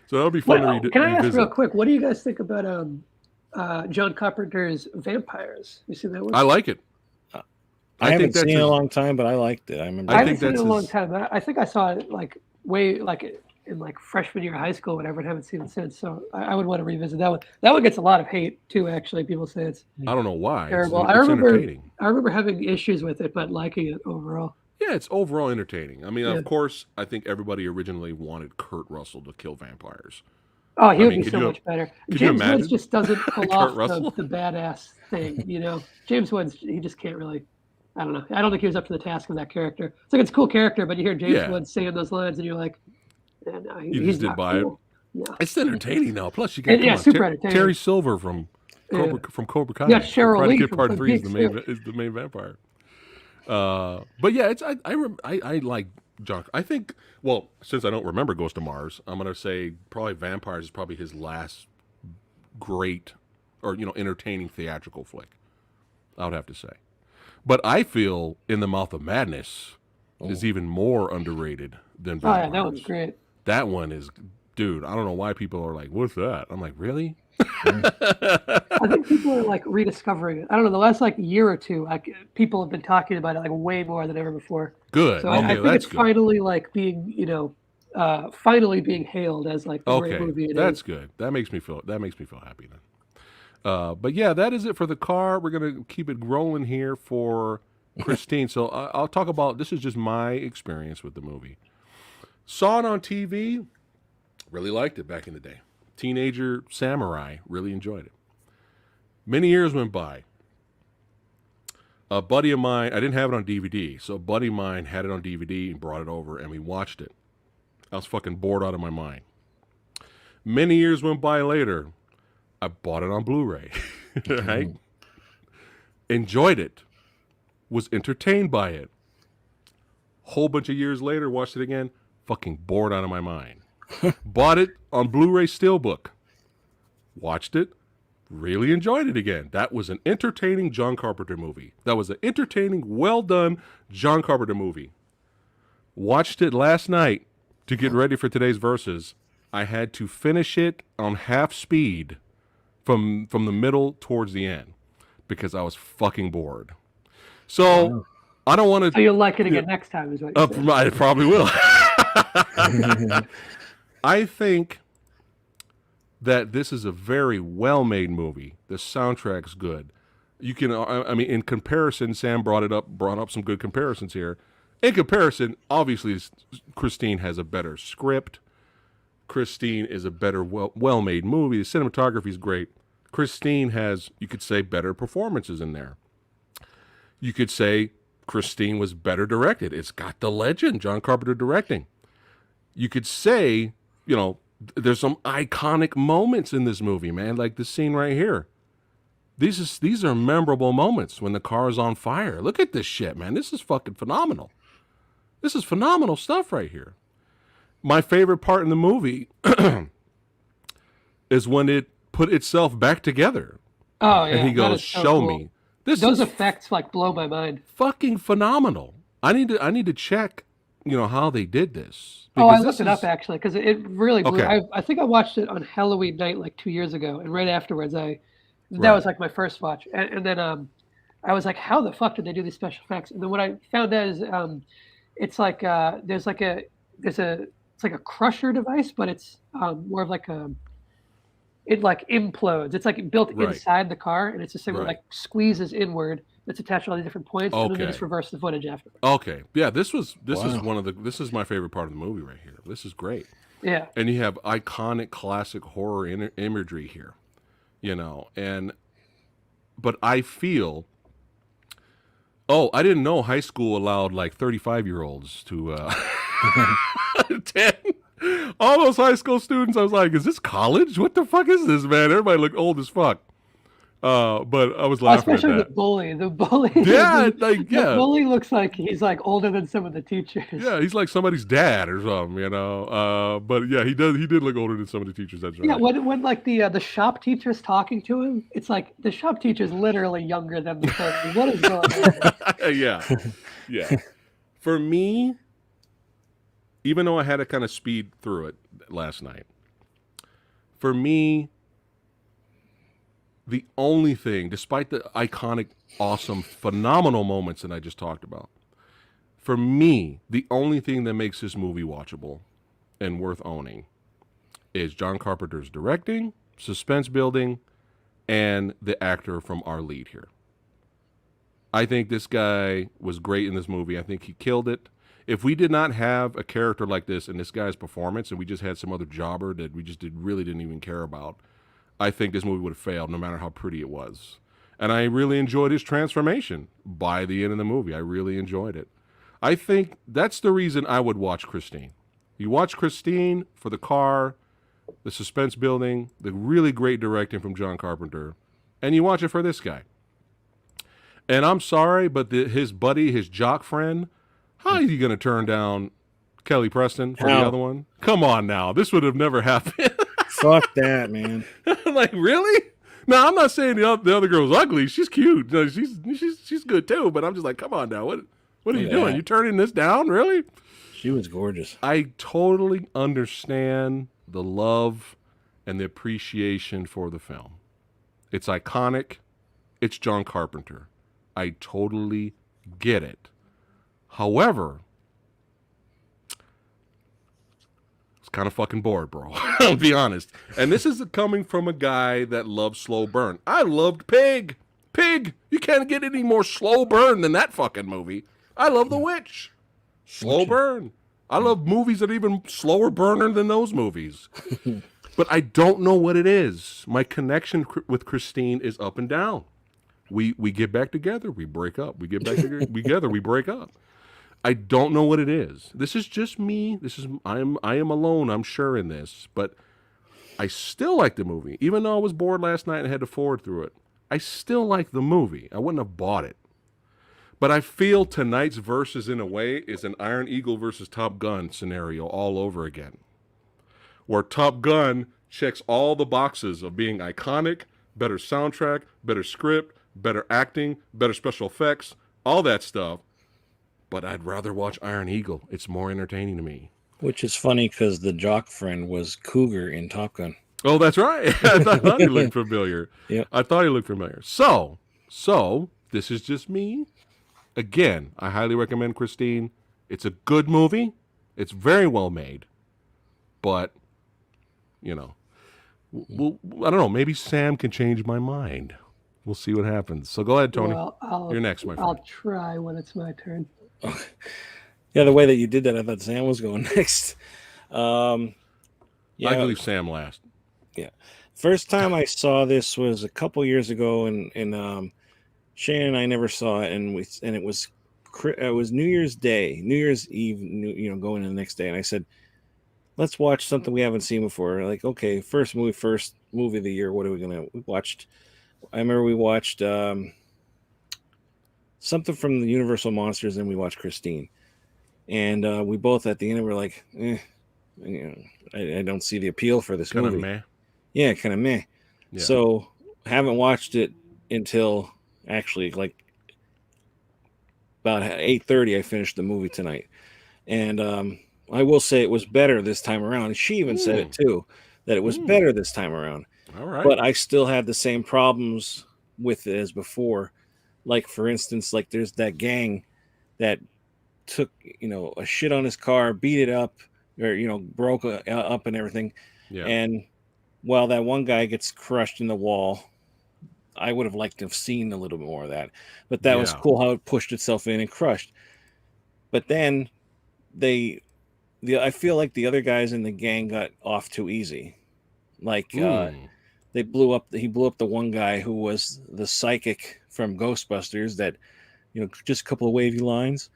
So that'll be fun to revisit. Can I ask real quick? What do you guys think about John Carpenter's Vampires? You seen that one? I like it. I haven't seen it in a long time, but I liked it. I remember. I haven't seen it in a long time. I think I saw it in freshman year of high school, whatever, and haven't seen it since. So I would want to revisit that one. That one gets a lot of hate too. Actually, people say it's I don't know why. Terrible. It's entertaining. I remember having issues with it, but liking it overall. Yeah, it's overall entertaining. I mean, of course, I think everybody originally wanted Kurt Russell to kill vampires. Oh, he would be so much better. James Woods just doesn't pull off the badass thing, James Woods, he just can't really. I don't know. I don't think he was up to the task of that character. It's like it's a cool character, but you hear James Woods saying those lines, and you're like, no, he's did not buy cool. it. Yeah. It's entertaining though. Plus, you got super entertaining. Terry Silver from Cobra Kai. Yeah, Cheryl Lee from Part 3 is the main vampire. But yeah, I like John. I think, well, since I don't remember Ghost of Mars, I'm gonna say probably Vampires is probably his last great or entertaining theatrical flick. I would have to say, but I feel In the Mouth of Madness is even more underrated than Vampires. Oh yeah, that one's great. That one is, dude. I don't know why people are like, "What's that?" I'm like, really? I think people are rediscovering it. I don't know. The last year or two, people have been talking about it way more than ever before. Good. So okay, I think it's good. Finally being finally being hailed as the great movie. That's good. That makes me feel happy then. But yeah, that is it for the car. We're gonna keep it rolling here for Christine. So I'll talk about, this is just my experience with the movie. Saw it on TV. Really liked it back in the day. Teenager samurai, really enjoyed it. Many years went by. A buddy of mine, I didn't have it on DVD, so a buddy of mine had it on DVD and brought it over, and we watched it. I was fucking bored out of my mind. Many years went by later. I bought it on Blu-ray, right? Enjoyed it. Was entertained by it. Whole bunch of years later, watched it again. Fucking bored out of my mind. Bought it on Blu-ray Steelbook. Watched it. Really enjoyed it again. That was an entertaining John Carpenter movie. That was an entertaining, well done John Carpenter movie. Watched it last night to get ready for today's verses. I had to finish it on half speed from the middle towards the end because I was fucking bored. So I don't want to. So you'll like it again next time, is what you're saying. I probably will. I think that this is a very well-made movie. The soundtrack's good. You can, I mean, in comparison, Sam brought up some good comparisons here. In comparison, obviously, Christine has a better script. Christine is a better, well-made movie. The cinematography is great. Christine has, you could say, better performances in there. You could say Christine was better directed. It's got the legend, John Carpenter directing. You could say, There's some iconic moments in this movie, man. Like this scene right here. These are memorable moments when the car is on fire. Look at this shit, man. This is fucking phenomenal. This is phenomenal stuff right here. My favorite part in the movie is when it put itself back together. Oh yeah, And he that goes, is so "Show cool. me." This Those is effects like blow my mind. fucking phenomenal. I need to check, how they did this. Oh, I Because looked this it up is actually because it really blew. okay. I think I watched it on Halloween night like 2 years ago, and right afterwards that Right. was like my first watch, and then I was like, how the fuck did they do these special effects? And then what I found out is it's like there's a it's like a crusher device, but it's more of like a it like implodes. It's like built Right. inside the car, and it's the same one Right. like squeezes inward. That's attached to all these different points, and then they Okay. just reverse the footage afterwards. Okay. Yeah, this is Wow. this is my favorite part of the movie right here. This is great. Yeah. And you have iconic classic horror imagery here, and but I feel I didn't know high school allowed like 35-year-olds to attend. All those high school students, I was like, is this college? What the fuck is this, man? Everybody looked old as fuck. But I was laughing at Especially the that. bully. The bully. Yeah, The yeah. bully looks like he's like older than some of the teachers. Yeah, he's like somebody's dad or something. But yeah, he did look older than some of the teachers, that's Yeah, right. when like the shop teacher's talking to him, it's like the shop teacher's literally younger than the bully. What is going on? Yeah. Yeah. For me, even though I had to kind of speed through it last night, for me, the only thing, despite the iconic, awesome, phenomenal moments that I just talked about, for me, the only thing that makes this movie watchable and worth owning is John Carpenter's directing, suspense building, and the actor from our lead here. I think this guy was great in this movie. I think he killed it. If we did not have a character like this in this guy's performance, and we just had some other jobber that we just really didn't even care about, I think this movie would have failed, no matter how pretty it was. And I really enjoyed his transformation by the end of the movie. I really enjoyed it. I think that's the reason I would watch Christine. You watch Christine for the car, the suspense building, the really great directing from John Carpenter, and you watch it for this guy. And I'm sorry, but his buddy, his jock friend, how are you going to turn down Kelly Preston for the How? other one? Come on now. This would have never happened. Fuck that, man. Like, really? Now, I'm not saying the other girl's ugly. She's cute. No, she's good too, but I'm just like, come on now. What are Look you at doing? that. You turning this down? Really? She was gorgeous. I totally understand the love and the appreciation for the film. It's iconic. It's John Carpenter. I totally get it. However, it's kind of fucking bored, bro. I'll be honest. And this is coming from a guy that loves slow burn. I loved Pig. Pig. You can't get any more slow burn than that fucking movie. I love The Witch. Slow burn. I love movies that are even slower burner than those movies. But I don't know what it is. My connection with Christine is up and down. We get back together, we break up. We get back together, we break up. I don't know what it is. This is just me. I am alone, I'm sure, in this. But I still like the movie. Even though I was bored last night and had to forward through it, I still like the movie. I wouldn't have bought it. But I feel tonight's Versus, in a way, is an Iron Eagle versus Top Gun scenario all over again. Where Top Gun checks all the boxes of being iconic, better soundtrack, better script, better acting, better special effects, all that stuff. But I'd rather watch Iron Eagle. It's more entertaining to me. Which is funny because the jock friend was Cougar in Top Gun. Oh, that's right. I thought he looked familiar. Yep. I thought he looked familiar. So this is just me. Again, I highly recommend Christine. It's a good movie. It's very well made. But, well, I don't know. Maybe Sam can change my mind. We'll see what happens. So go ahead, Tony. Well, You're next, my friend. I'll try when it's my turn. Yeah, the way that you did that, I thought Sam was going next. I can leave Sam last. Yeah. First time I saw this was a couple years ago, and Shane and I never saw it, and it was New Year's Day, New Year's Eve, going in the next day, and I said, let's watch something we haven't seen before. Like, okay, first movie of the year. What are we gonna? We watched. I remember we watched something from the Universal Monsters, and we watched Christine. And we both at the end were like, you know, I don't see the appeal for this Kind of movie. meh. Yeah, kind of meh. Yeah. So haven't watched it until actually like about 8:30. I finished the movie tonight, and I will say it was better this time around. She even said it too, that it was better this time around. All right. But I still had the same problems with it as before. Like for instance, like there's that gang that took a shit on his car, beat it up, or broke up and everything. Yeah. And while that one guy gets crushed in the wall, I would have liked to have seen a little bit more of that. But that was Yeah. cool how it pushed itself in and crushed. But then I feel like the other guys in the gang got off too easy. Like he blew up the one guy who was the psychic from Ghostbusters that just a couple of wavy lines.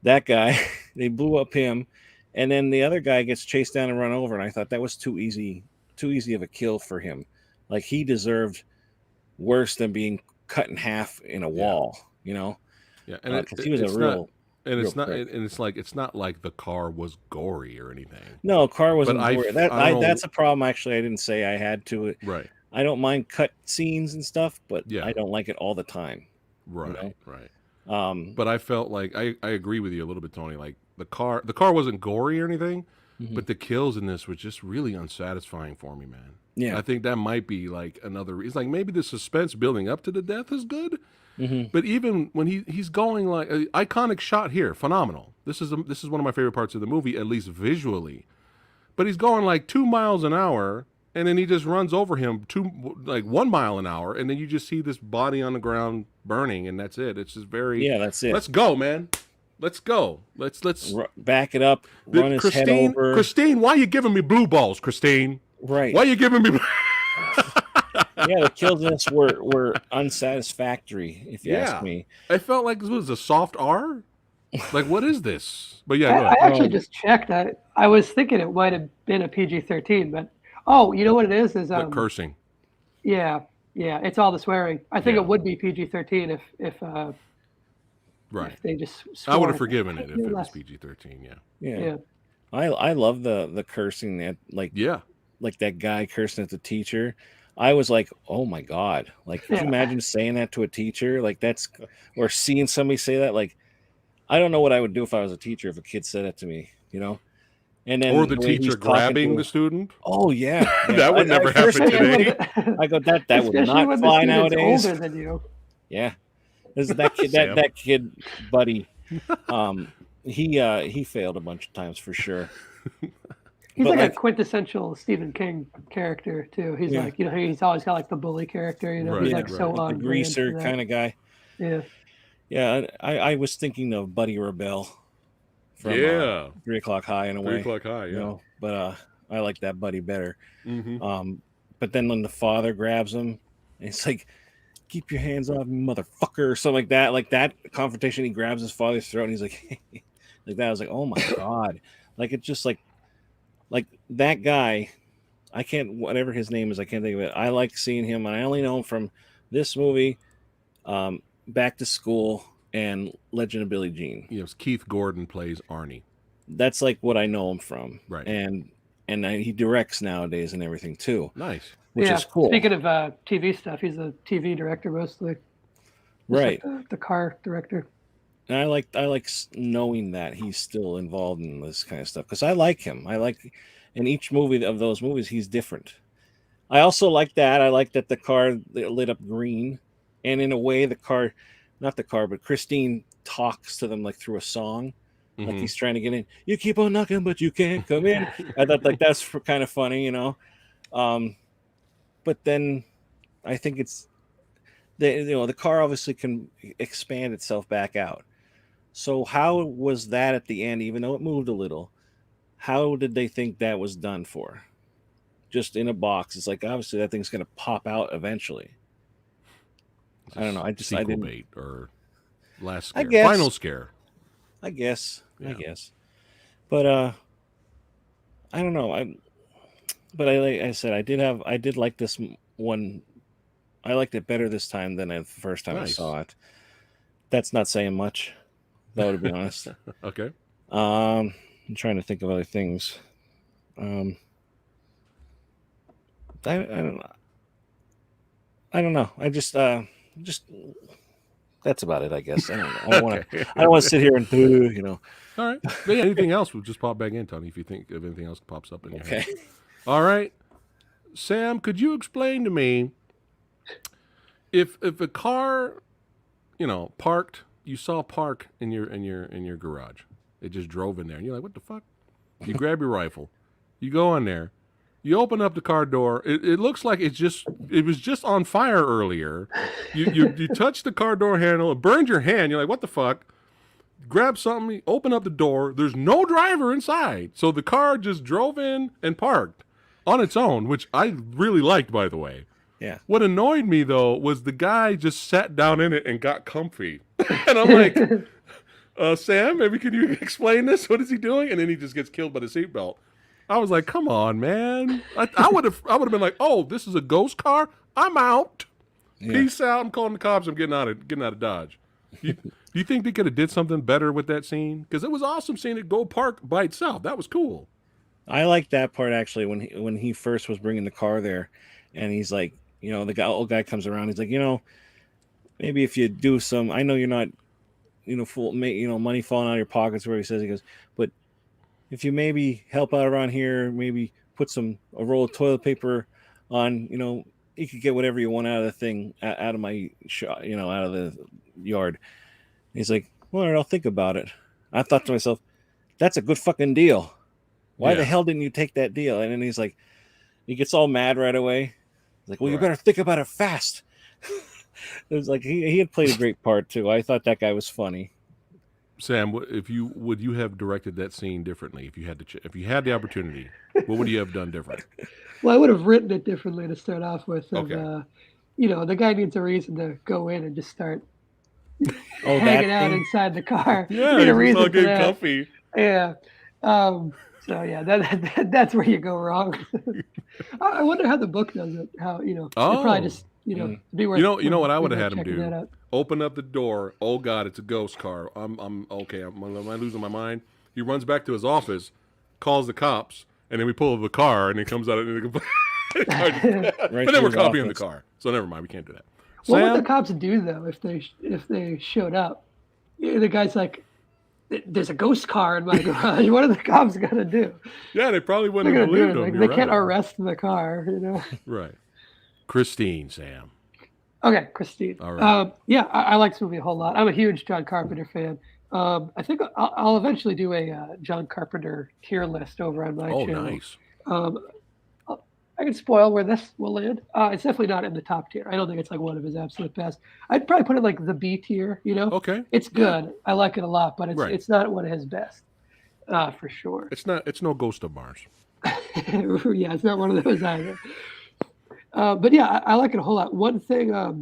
That guy, they blew up him, and then the other guy gets chased down and run over, and I thought that was too easy of a kill for him. Like he deserved worse than being cut in half in a wall, Yeah, and because he was a real. And it's not, prick. and it's not like the car was gory or anything. No, car wasn't But gory. That's a problem. Actually, I didn't say I had to. Right. I don't mind cut scenes and stuff, but Yeah. I don't like it all the time. Right. Right. But But I felt like I agree with you a little bit, Tony. Like the car wasn't gory or anything, but the kills in this were just really unsatisfying for me, man. Yeah. I think that might be like another reason. Like maybe the suspense building up to the death is good, but even when he's going like iconic shot here, phenomenal. This is one of my favorite parts of the movie, at least visually. But he's going like 2 miles an hour, and then he just runs over him 1 mile an hour, and then you just see this body on the ground burning, and that's it. It's just very that's it. Let's go, man. Let's go. Let's back it up. Run his head over. Christine, why are you giving me blue balls, Christine? Right. Why are you giving me? Yeah, the kills in this were unsatisfactory, if you ask me. I felt like this was a soft R. Like, what is this? But yeah, go I ahead. actually just checked. I was thinking it might have been a PG-13, but you know what it is? Is The cursing. Yeah, it's all the swearing. I think it would be PG-13 if Right. if they just. I would have forgiven it if it was PG-13. Yeah. I love the cursing that like that guy cursing at the teacher. I was like, oh my God. Like, could you imagine saying that to a teacher? Like or seeing somebody say that? Like, I don't know what I would do if I was a teacher if a kid said that to me, And then or the teacher grabbing the student. Oh yeah. That would never happen today. I go, that would not fly nowadays. Older than you. Yeah. This is that kid that kid buddy. He failed a bunch of times for sure. He's like a quintessential Stephen King character too. He's like, he's always got like the bully character, He's like so on the greaser kind of guy. Yeah. Yeah, I was thinking of Buddy Rebel from 3 O'Clock High in a way. 3 O'Clock High, But I like that Buddy better. Mm-hmm. But then when the father grabs him, it's like, keep your hands off me, motherfucker, or something like that confrontation. He grabs his father's throat and he's like, like that. I was like, oh my God. Like, it's just like that guy, I can't, whatever his name is, I can't think of it. I like seeing him, and I only know him from this movie, Back to School, and Legend of Billie Jean. Yes, Keith Gordon plays Arnie. That's like what I know him from. Right. And he directs nowadays and everything too. Nice. Which is cool. Speaking of TV stuff, he's a TV director mostly. Right. Like the car director. And I like knowing that he's still involved in this kind of stuff because I like him. I like in each movie of those movies he's different. I also like that. I like that the car lit up green, and in a way but Christine talks to them like through a song, like he's trying to get in. You keep on knocking, but you can't come in. I thought like that's kind of funny, But then I think it's the car obviously can expand itself back out. So how was that at the end, even though it moved a little? How did they think that was done for? Just in a box. It's like, obviously that thing's going to pop out eventually. I don't know. I didn't. Bait or last scare. I guess. Final scare. I guess. Yeah. But I don't know. But like I said, I did like this one. I liked it better this time than the first time I Nice. saw it. That's not saying much, though, to be honest. Okay. I'm trying to think of other things. I don't I don't know. Just that's about it, I guess. I don't know. Okay. I don't want to sit here and do, All right. But yeah, anything else? We'll just pop back in, Tony, if you think of anything else that pops up in your Okay. head. All right. Sam, could you explain to me if a car, parked, you saw park in your garage. It just drove in there and you're like, what the fuck? You grab your rifle. You go in there. You open up the car door. It looks like it was just on fire earlier. You touch the car door handle. It burned your hand. You're like, what the fuck? Grab something. Open up the door. There's no driver inside. So the car just drove in and parked on its own, which I really liked, by the way. Yeah. What annoyed me, though, was the guy just sat down in it and got comfy. And I'm like, Sam, maybe can you explain this? What is he doing? And then he just gets killed by the seatbelt. I was like, come on, man. I would have been like, oh, this is a ghost car? I'm out. Yeah. Peace out. I'm calling the cops. I'm getting out of Dodge. Do you think they could have did something better with that scene? Because it was awesome seeing it go park by itself. That was cool. I like that part actually when he first was bringing the car there, and he's like, the old guy comes around. He's like, maybe if you do some, I know you're not, money falling out of your pockets. Where he goes, but if you maybe help out around here, maybe put a roll of toilet paper on, you could get whatever you want out of the thing, out of my shop, out of the yard. He's like, well, I'll think about it. I thought to myself, that's a good fucking deal. Why the hell didn't you take that deal? And then he's like, he gets all mad right away. He's like, well, you better think about it fast. It was like he had played a great part too. I thought that guy was funny. Sam, would you have directed that scene differently if you had the opportunity? What would you have done different? Well, I would have written it differently to start off with. Okay. The guy needs a reason to go in and just start hanging out inside the car. Yeah, need a he's reason all for getting that. comfy. Yeah. So yeah, that's where you go wrong. I wonder how the book does it. How it probably just be worth. You know what I would have had him checking that do? out. Open up the door. Oh God, it's a ghost car. I'm okay. Am I losing my mind? He runs back to his office, calls the cops, and then we pull the car, and he comes out and the car but then we're copying the car. So never mind. We can't do that. What Sam? would the cops do though if they showed up? The guy's like, there's a ghost car in my garage. What are the cops gonna do? Yeah, they probably wouldn't have believed him. Like, You're they can't right. arrest the car, Right. Christine, Sam. Okay, Christine. All right. Yeah, I like this movie a whole lot. I'm a huge John Carpenter fan. I think I'll eventually do a John Carpenter tier list over on my channel. Nice. I can spoil where this will land. It's definitely not in the top tier. I don't think it's like one of his absolute best. I'd probably put it like the B tier. Okay. It's good. Yeah. I like it a lot, but it's not one of his best, for sure. It's no Ghost of Mars. Yeah, it's not one of those either. But yeah, I like it a whole lot. One thing, or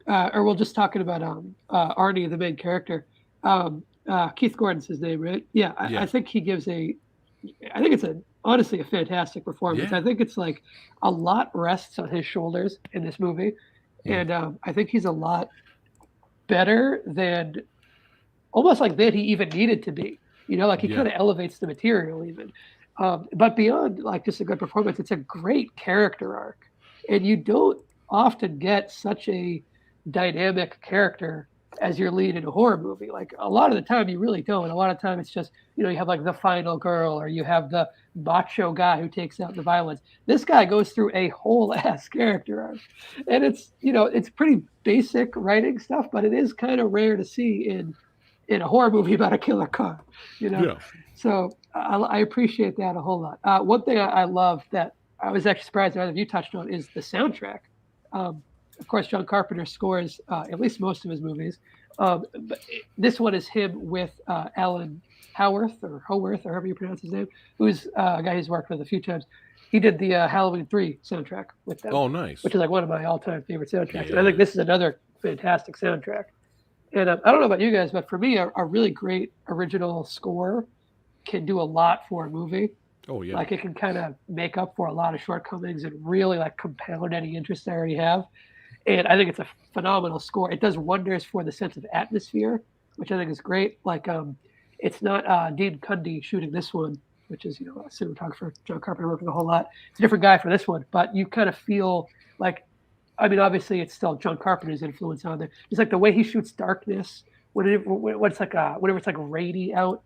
we're just talking about Arnie, the main character. Keith Gordon's his name, right? Yeah, I think he gives I think it's honestly a fantastic performance. Yeah. I think it's like a lot rests on his shoulders in this movie. And I think he's a lot better than he even needed to be. Like he kind of elevates the material even. But beyond like just a good performance, it's a great character arc. And you don't often get such a dynamic character as your lead in a horror movie. Like a lot of the time you really don't. A lot of time it's just, you have like the final girl or you have the macho guy who takes out the violence. This guy goes through a whole ass character arc. And it's, it's pretty basic writing stuff, but it is kind of rare to see in a horror movie about a killer car, Yeah. So I appreciate that a whole lot. One thing I love that I was actually surprised that you touched on is the soundtrack. Of course, John Carpenter scores at least most of his movies. But this one is him with Alan Howarth or however you pronounce his name, who's a guy he's worked with a few times. He did the Halloween 3 soundtrack with them. Oh, nice. Which is like one of my all-time favorite soundtracks. Yeah. And I think this is another fantastic soundtrack. And I don't know about you guys, but for me, a really great original score can do a lot for a movie. Oh yeah. Like it can kind of make up for a lot of shortcomings and really like compound any interest I already have. And I think it's a phenomenal score. It does wonders for the sense of atmosphere, which I think is great. Like it's not Dean Cundy shooting this one, which is a cinematographer John Carpenter working a whole lot. It's a different guy for this one, but you kind of feel like, I mean, obviously it's still John Carpenter's influence on there. It's like the way he shoots darkness when it's like whenever it's like rainy out,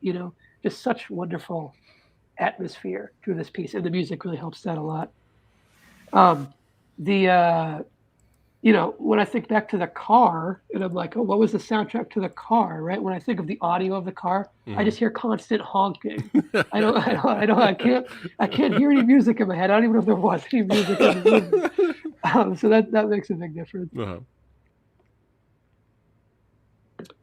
just such wonderful atmosphere through this piece, and the music really helps that a lot. The when I think back to the car, and I'm like, oh, what was the soundtrack to the car, right? When I think of the audio of the car, I just hear constant honking. I can't hear any music in my head. I don't even know if there was any music in the movie. So that makes a big difference. Uh-huh.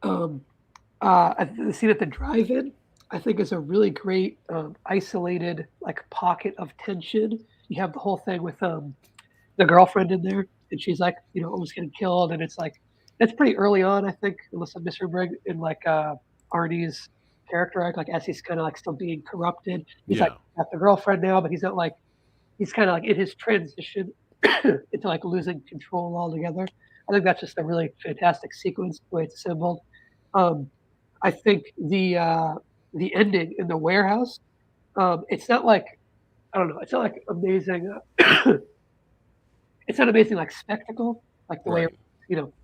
The scene at the drive-in, I think, is a really great isolated like pocket of tension. You have the whole thing with the girlfriend in there, and she's like, almost getting killed, and it's like that's pretty early on, I think, unless I'm misremembering, in like Arnie's character arc, like as he's kind of like still being corrupted. He's like got the girlfriend now, but he's not like he's kind of like in his transition into like losing control altogether. I think that's just a really fantastic sequence, the way it's assembled. I think the ending in the warehouse, it's not like I don't know, it's not like amazing. It's not amazing like spectacle, like the way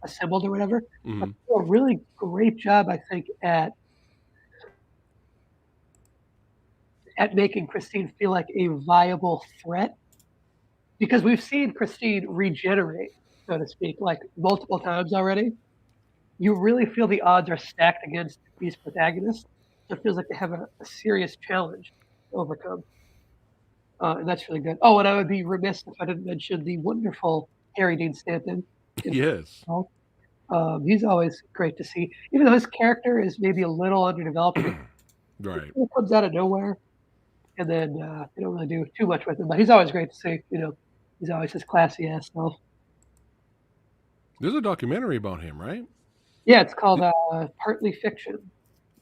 assembled or whatever. But a really great job, I think, at making Christine feel like a viable threat, because we've seen Christine regenerate, so to speak, like multiple times already. You really feel the odds are stacked against these protagonists. So it feels like they have a serious challenge to overcome. And that's really good. Oh, and I would be remiss if I didn't mention the wonderful Harry Dean Stanton. Yes. He's always great to see, even though his character is maybe a little underdeveloped. Right. He comes out of nowhere, and then they don't really do too much with him. But he's always great to see. He's always his classy ass self. There's a documentary about him, right? Yeah, it's called Partly Fiction.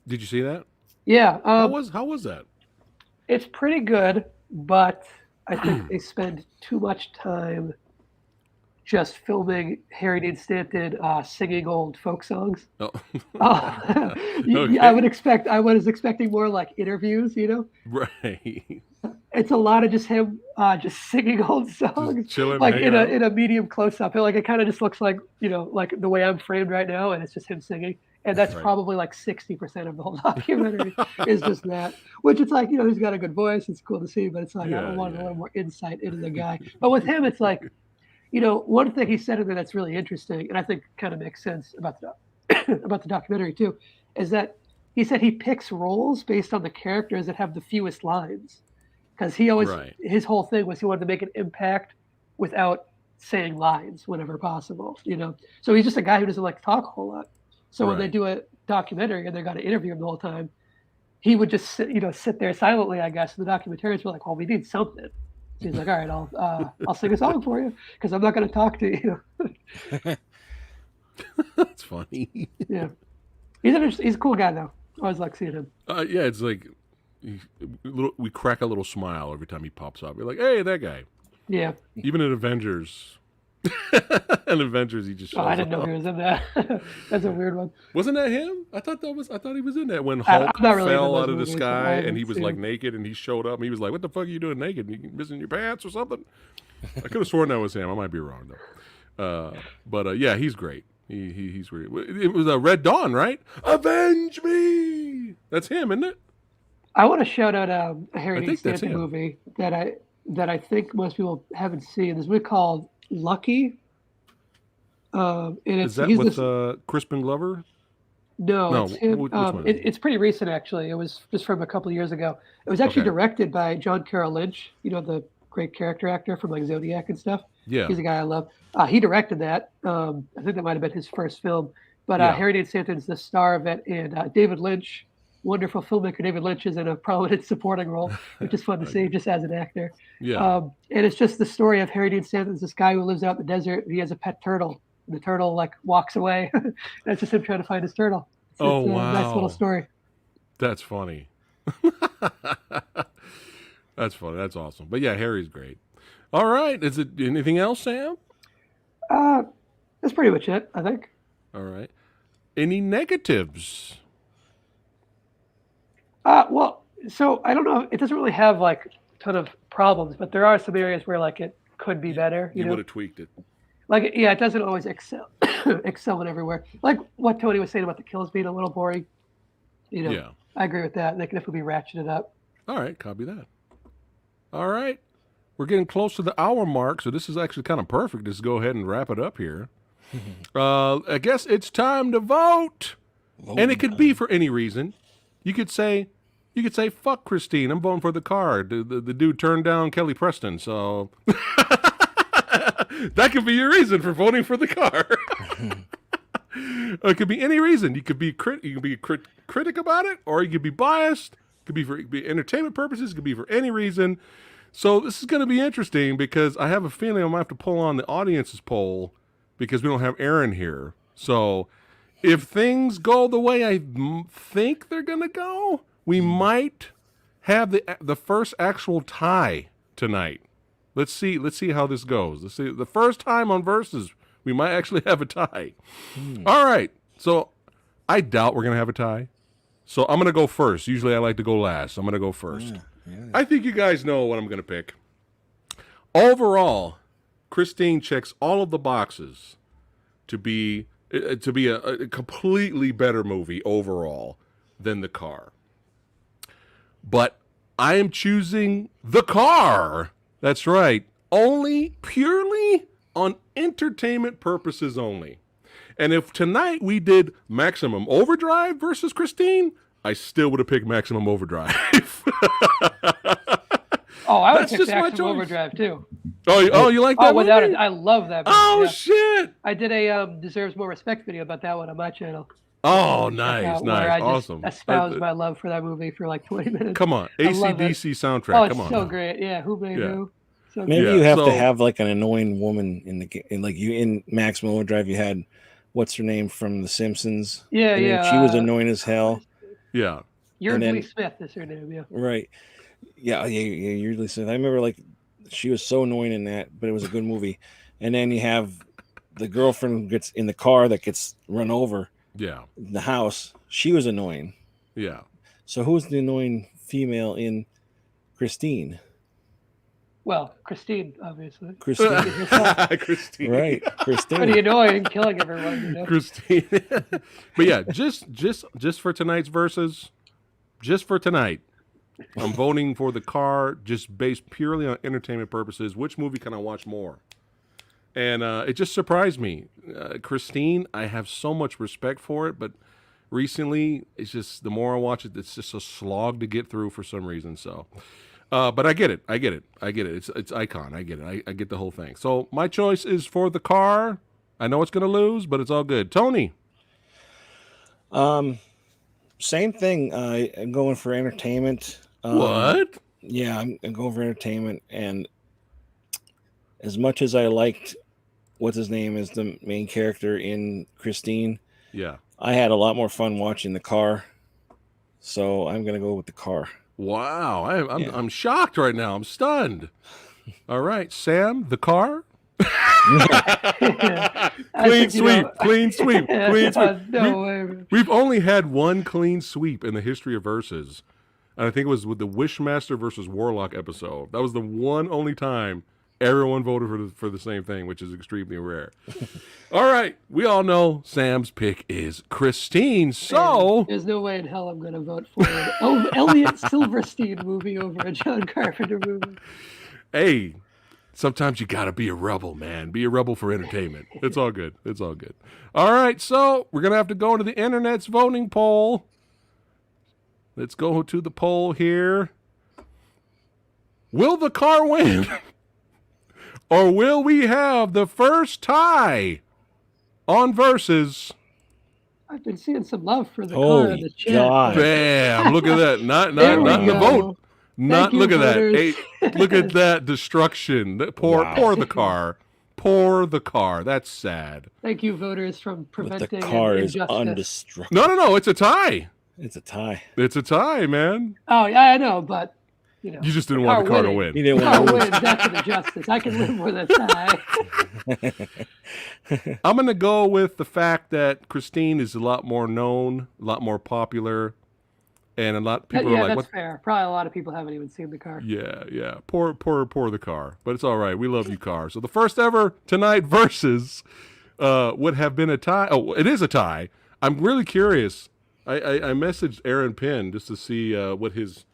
Did you see that? Yeah. How was that? It's pretty good, but I think they spend too much time just filming Harry Dean Stanton singing old folk songs. Oh. Okay. I was expecting more like interviews, Right. It's a lot of just him just singing old songs, Just chilling, like hanging out. in a medium close up. Like it kind of just looks like like the way I'm framed right now, and it's just him singing. And that's Right. probably like 60% of the whole documentary is just that. Which it's like, he's got a good voice. It's cool to see, but it's like I want a little more insight into the guy. But with him, it's like, one thing he said in there that's really interesting, and I think kind of makes sense about the documentary too, is that he said he picks roles based on the characters that have the fewest lines, because he always his whole thing was he wanted to make an impact without saying lines whenever possible. So he's just a guy who doesn't like to talk a whole lot. So when they do a documentary and they got to interview him the whole time, he would just sit there silently, I guess. And the documentarians were like, "Well, we need something." So he's like, "All right, I'll sing a song for you because I'm not going to talk to you." That's funny. Yeah, he's a cool guy though. I always like seeing him. Yeah, it's like we crack a little smile every time he pops up. We're like, "Hey, that guy." Yeah. Even in Avengers. In Avengers, he just shows I didn't up. know he was in that. That's a weird one. Wasn't that him? I thought he was in that when Hulk fell out of the sky and he was like naked and he showed up and he was like, "What the fuck are you doing naked? You missing your pants or something?" I could have sworn that was him. I might be wrong though. But yeah, he's great. He's great. It was Red Dawn, right? Avenge me. That's him, isn't it? I want to shout out a Harry Dean Stanton movie that I think most people haven't seen. There's a movie called Lucky. And is that with Crispin Glover? No, it's him. It's pretty recent, actually. It was just from a couple of years ago. It was actually directed by John Carroll Lynch, the great character actor from like Zodiac and stuff. Yeah. He's a guy I love. He directed that. I think that might have been his first film. But Harry Dean Stanton's the star of it, and David Lynch, wonderful filmmaker David Lynch, is in a prominent supporting role, which is fun to see just as an actor. Yeah. And it's just the story of Harry Dean Stanton's this guy who lives out in the desert, and he has a pet turtle. And the turtle like walks away. And it's just him trying to find his turtle. It's wow. A nice little story. That's funny. That's funny. That's awesome. But yeah, Harry's great. All right. Is it anything else, Sam? That's pretty much it, I think. All right. Any negatives? Well, so I don't know. It doesn't really have like a ton of problems, but there are some areas where like it could be better. You know, would have tweaked it. like yeah, it doesn't always excel excel in everywhere. Like what Tony was saying about the kills being a little boring. You know, Yeah. I agree with that. They can definitely be ratcheted up. All right. Copy that. All right. We're getting close to the hour mark, so this is actually kind of perfect. Just go ahead and wrap it up here. I guess it's time to vote. And it could be for any reason. You could say, fuck Christine. I'm voting for the car. The dude turned down Kelly Preston, so that could be your reason for voting for the car. It could be any reason. You could be critic about it, or you could be biased. It could be for entertainment purposes. It could be for any reason. So this is going to be interesting because I have a feeling I'm going to have to pull on the audience's poll because we don't have Aaron here. So if things go the way I think they're going to go, we might have the first actual tie tonight. Let's see how this goes. Let's see. The first time on Versus, we might actually have a tie. All right. So I doubt we're going to have a tie. So I'm going to go first. Usually I like to go last. I'm going to go first. Yeah. I think you guys know what I'm going to pick. Overall, Christine checks all of the boxes to be a completely better movie overall than The Car. But I am choosing The Car. That's right. Only purely on entertainment purposes only. And if tonight we did Maximum Overdrive versus Christine, I still would have picked Maximum Overdrive. Oh, I would That's pick just my Maximum choice. Overdrive too. Oh, you like that Oh, without movie? it, I love that movie. Oh, yeah. shit. I did a Deserves More Respect video about that one on my channel. Oh, Check nice, out where I just awesome. espoused my love for that movie for like 20 minutes. Come on, I love it. AC/DC soundtrack. Oh, it's Come on. so now. great. Yeah, who made Yeah. who? So Maybe good. you have so- to have like an annoying woman in Maximum Overdrive. You had what's her name from The Simpsons. Yeah, And then yeah. she was annoying as hell. Yeah. Yeardley then- Smith is her name. Yeah. Right. Yeah. Usually said. I remember like she was so annoying in that, but it was a good movie. And then you have the girlfriend who gets in the car that gets run over Yeah. in the house. She was annoying. Yeah. So who's the annoying female in Christine? Well, Christine, obviously. Christine. Christine. Right. Christine. Pretty annoying, killing everyone. You know? Christine. But yeah, just for tonight's Versus, just for tonight, I'm voting for The Car, just based purely on entertainment purposes. Which movie can I watch more? And it just surprised me. Christine, I have so much respect for it, but recently, it's just, the more I watch it, it's just a slog to get through for some reason. So, but I get it. It's Icon. I get it. I get the whole thing. So my choice is for The Car. I know it's going to lose, but it's all good. Tony. Same thing. I'm going for entertainment. What? Yeah, I'm going for entertainment. And as much as I liked what's his name as the main character in Christine, Yeah. I had a lot more fun watching The Car. So I'm going to go with The Car. Wow. Yeah. I'm shocked right now. I'm stunned. All right, Sam, The Car. Clean sweep. No way. We've only had one clean sweep in the history of Versus. And I think it was with the Wishmaster versus Warlock episode. That was the one only time everyone voted for the same thing, which is extremely rare. All right. We all know Sam's pick is Christine. So There's no way in hell I'm going to vote for an Elliot Silverstein movie over a John Carpenter movie. hey, sometimes you got to be a rebel, man. Be a rebel for entertainment. It's all good. All right, so we're going to have to go to the internet's voting poll. Let's go to the poll here. Will The Car win? Or will we have the first tie on Versus? I've been seeing some love for the car in Holy the chat. God. Bam! Look at that. Not There we in the go. vote. Not you, look at that. voters. Hey, look at that destruction. Poor The Car. Poor The Car. That's sad. Thank you, voters, from But the preventing car is injustice. undestructible. No. It's a tie. It's a tie. It's a tie, man. Oh, yeah, I know, but You know, You just didn't want the car to win. You didn't Car want to wins. That's an injustice. I can live with a tie. I'm going to go with the fact that Christine is a lot more known, a lot more popular, and a lot of people are Yeah, like, that's "What?" fair. Probably a lot of people haven't even seen the car. Yeah. Poor the car, but it's all right. We love you, car. So the first ever tonight versus would have been a tie. Oh, it is a tie. I'm really curious. I messaged Aaron Penn just to see what his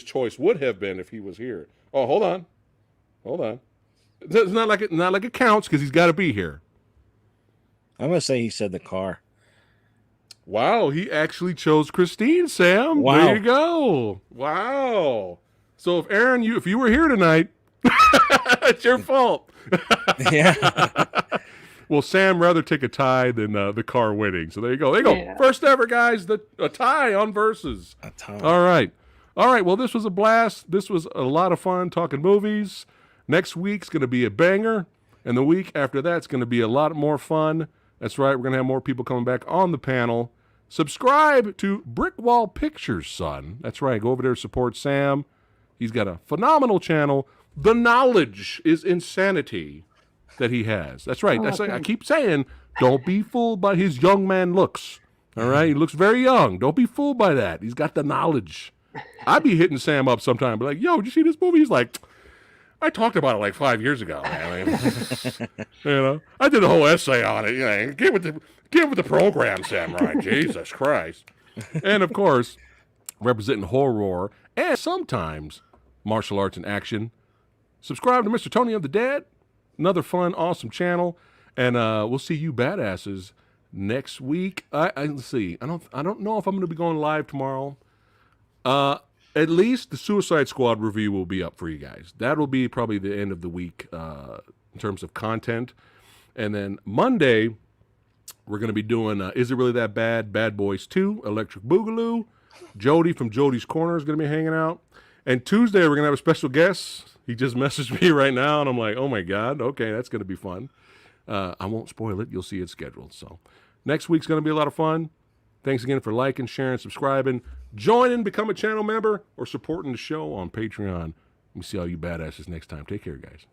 choice would have been if he was here. Oh, hold on. It's not like it counts because he's got to be here. I'm gonna say he said the car. Wow, he actually chose Christine, Sam. Wow. There you go. Wow. So if you were here tonight, it's your fault. Yeah. Well, Sam rather take a tie than the car winning. So there you go. Yeah. First ever, guys, a tie on Versus. A tie. All right. Well, this was a blast. This was a lot of fun talking movies. Next week's going to be a banger, and the week after that's going to be a lot more fun. That's right. We're going to have more people coming back on the panel. Subscribe to Brick Wall Pictures, son. That's right. Go over there, support Sam. He's got a phenomenal channel. The knowledge is insanity that he has. That's right. I keep saying, don't be fooled by his young man looks. All right? He looks very young. Don't be fooled by that. He's got the knowledge. I'd be hitting Sam up sometime, be like, yo, did you see this movie? He's like, I talked about it like 5 years ago, man. I did a whole essay on it. Get with the program, Samurai. Jesus Christ. And of course, representing horror and sometimes martial arts in action. Subscribe to Mr. Tony of the Dead. Another fun, awesome channel. And we'll see you badasses next week. Let's see. I don't know if I'm going to be going live tomorrow. At least the Suicide Squad review will be up for you guys. That'll be probably the end of the week in terms of content. And then Monday, we're going to be doing Is It Really That Bad? Bad Boys 2, Electric Boogaloo. Jody from Jody's Corner is going to be hanging out. And Tuesday, we're going to have a special guest. He just messaged me right now, and I'm like, oh, my God. Okay, that's going to be fun. I won't spoil it. You'll see it scheduled. So next week's going to be a lot of fun. Thanks again for liking, sharing, subscribing, joining, become a channel member, or supporting the show on Patreon. Let me see all you badasses next time. Take care, guys.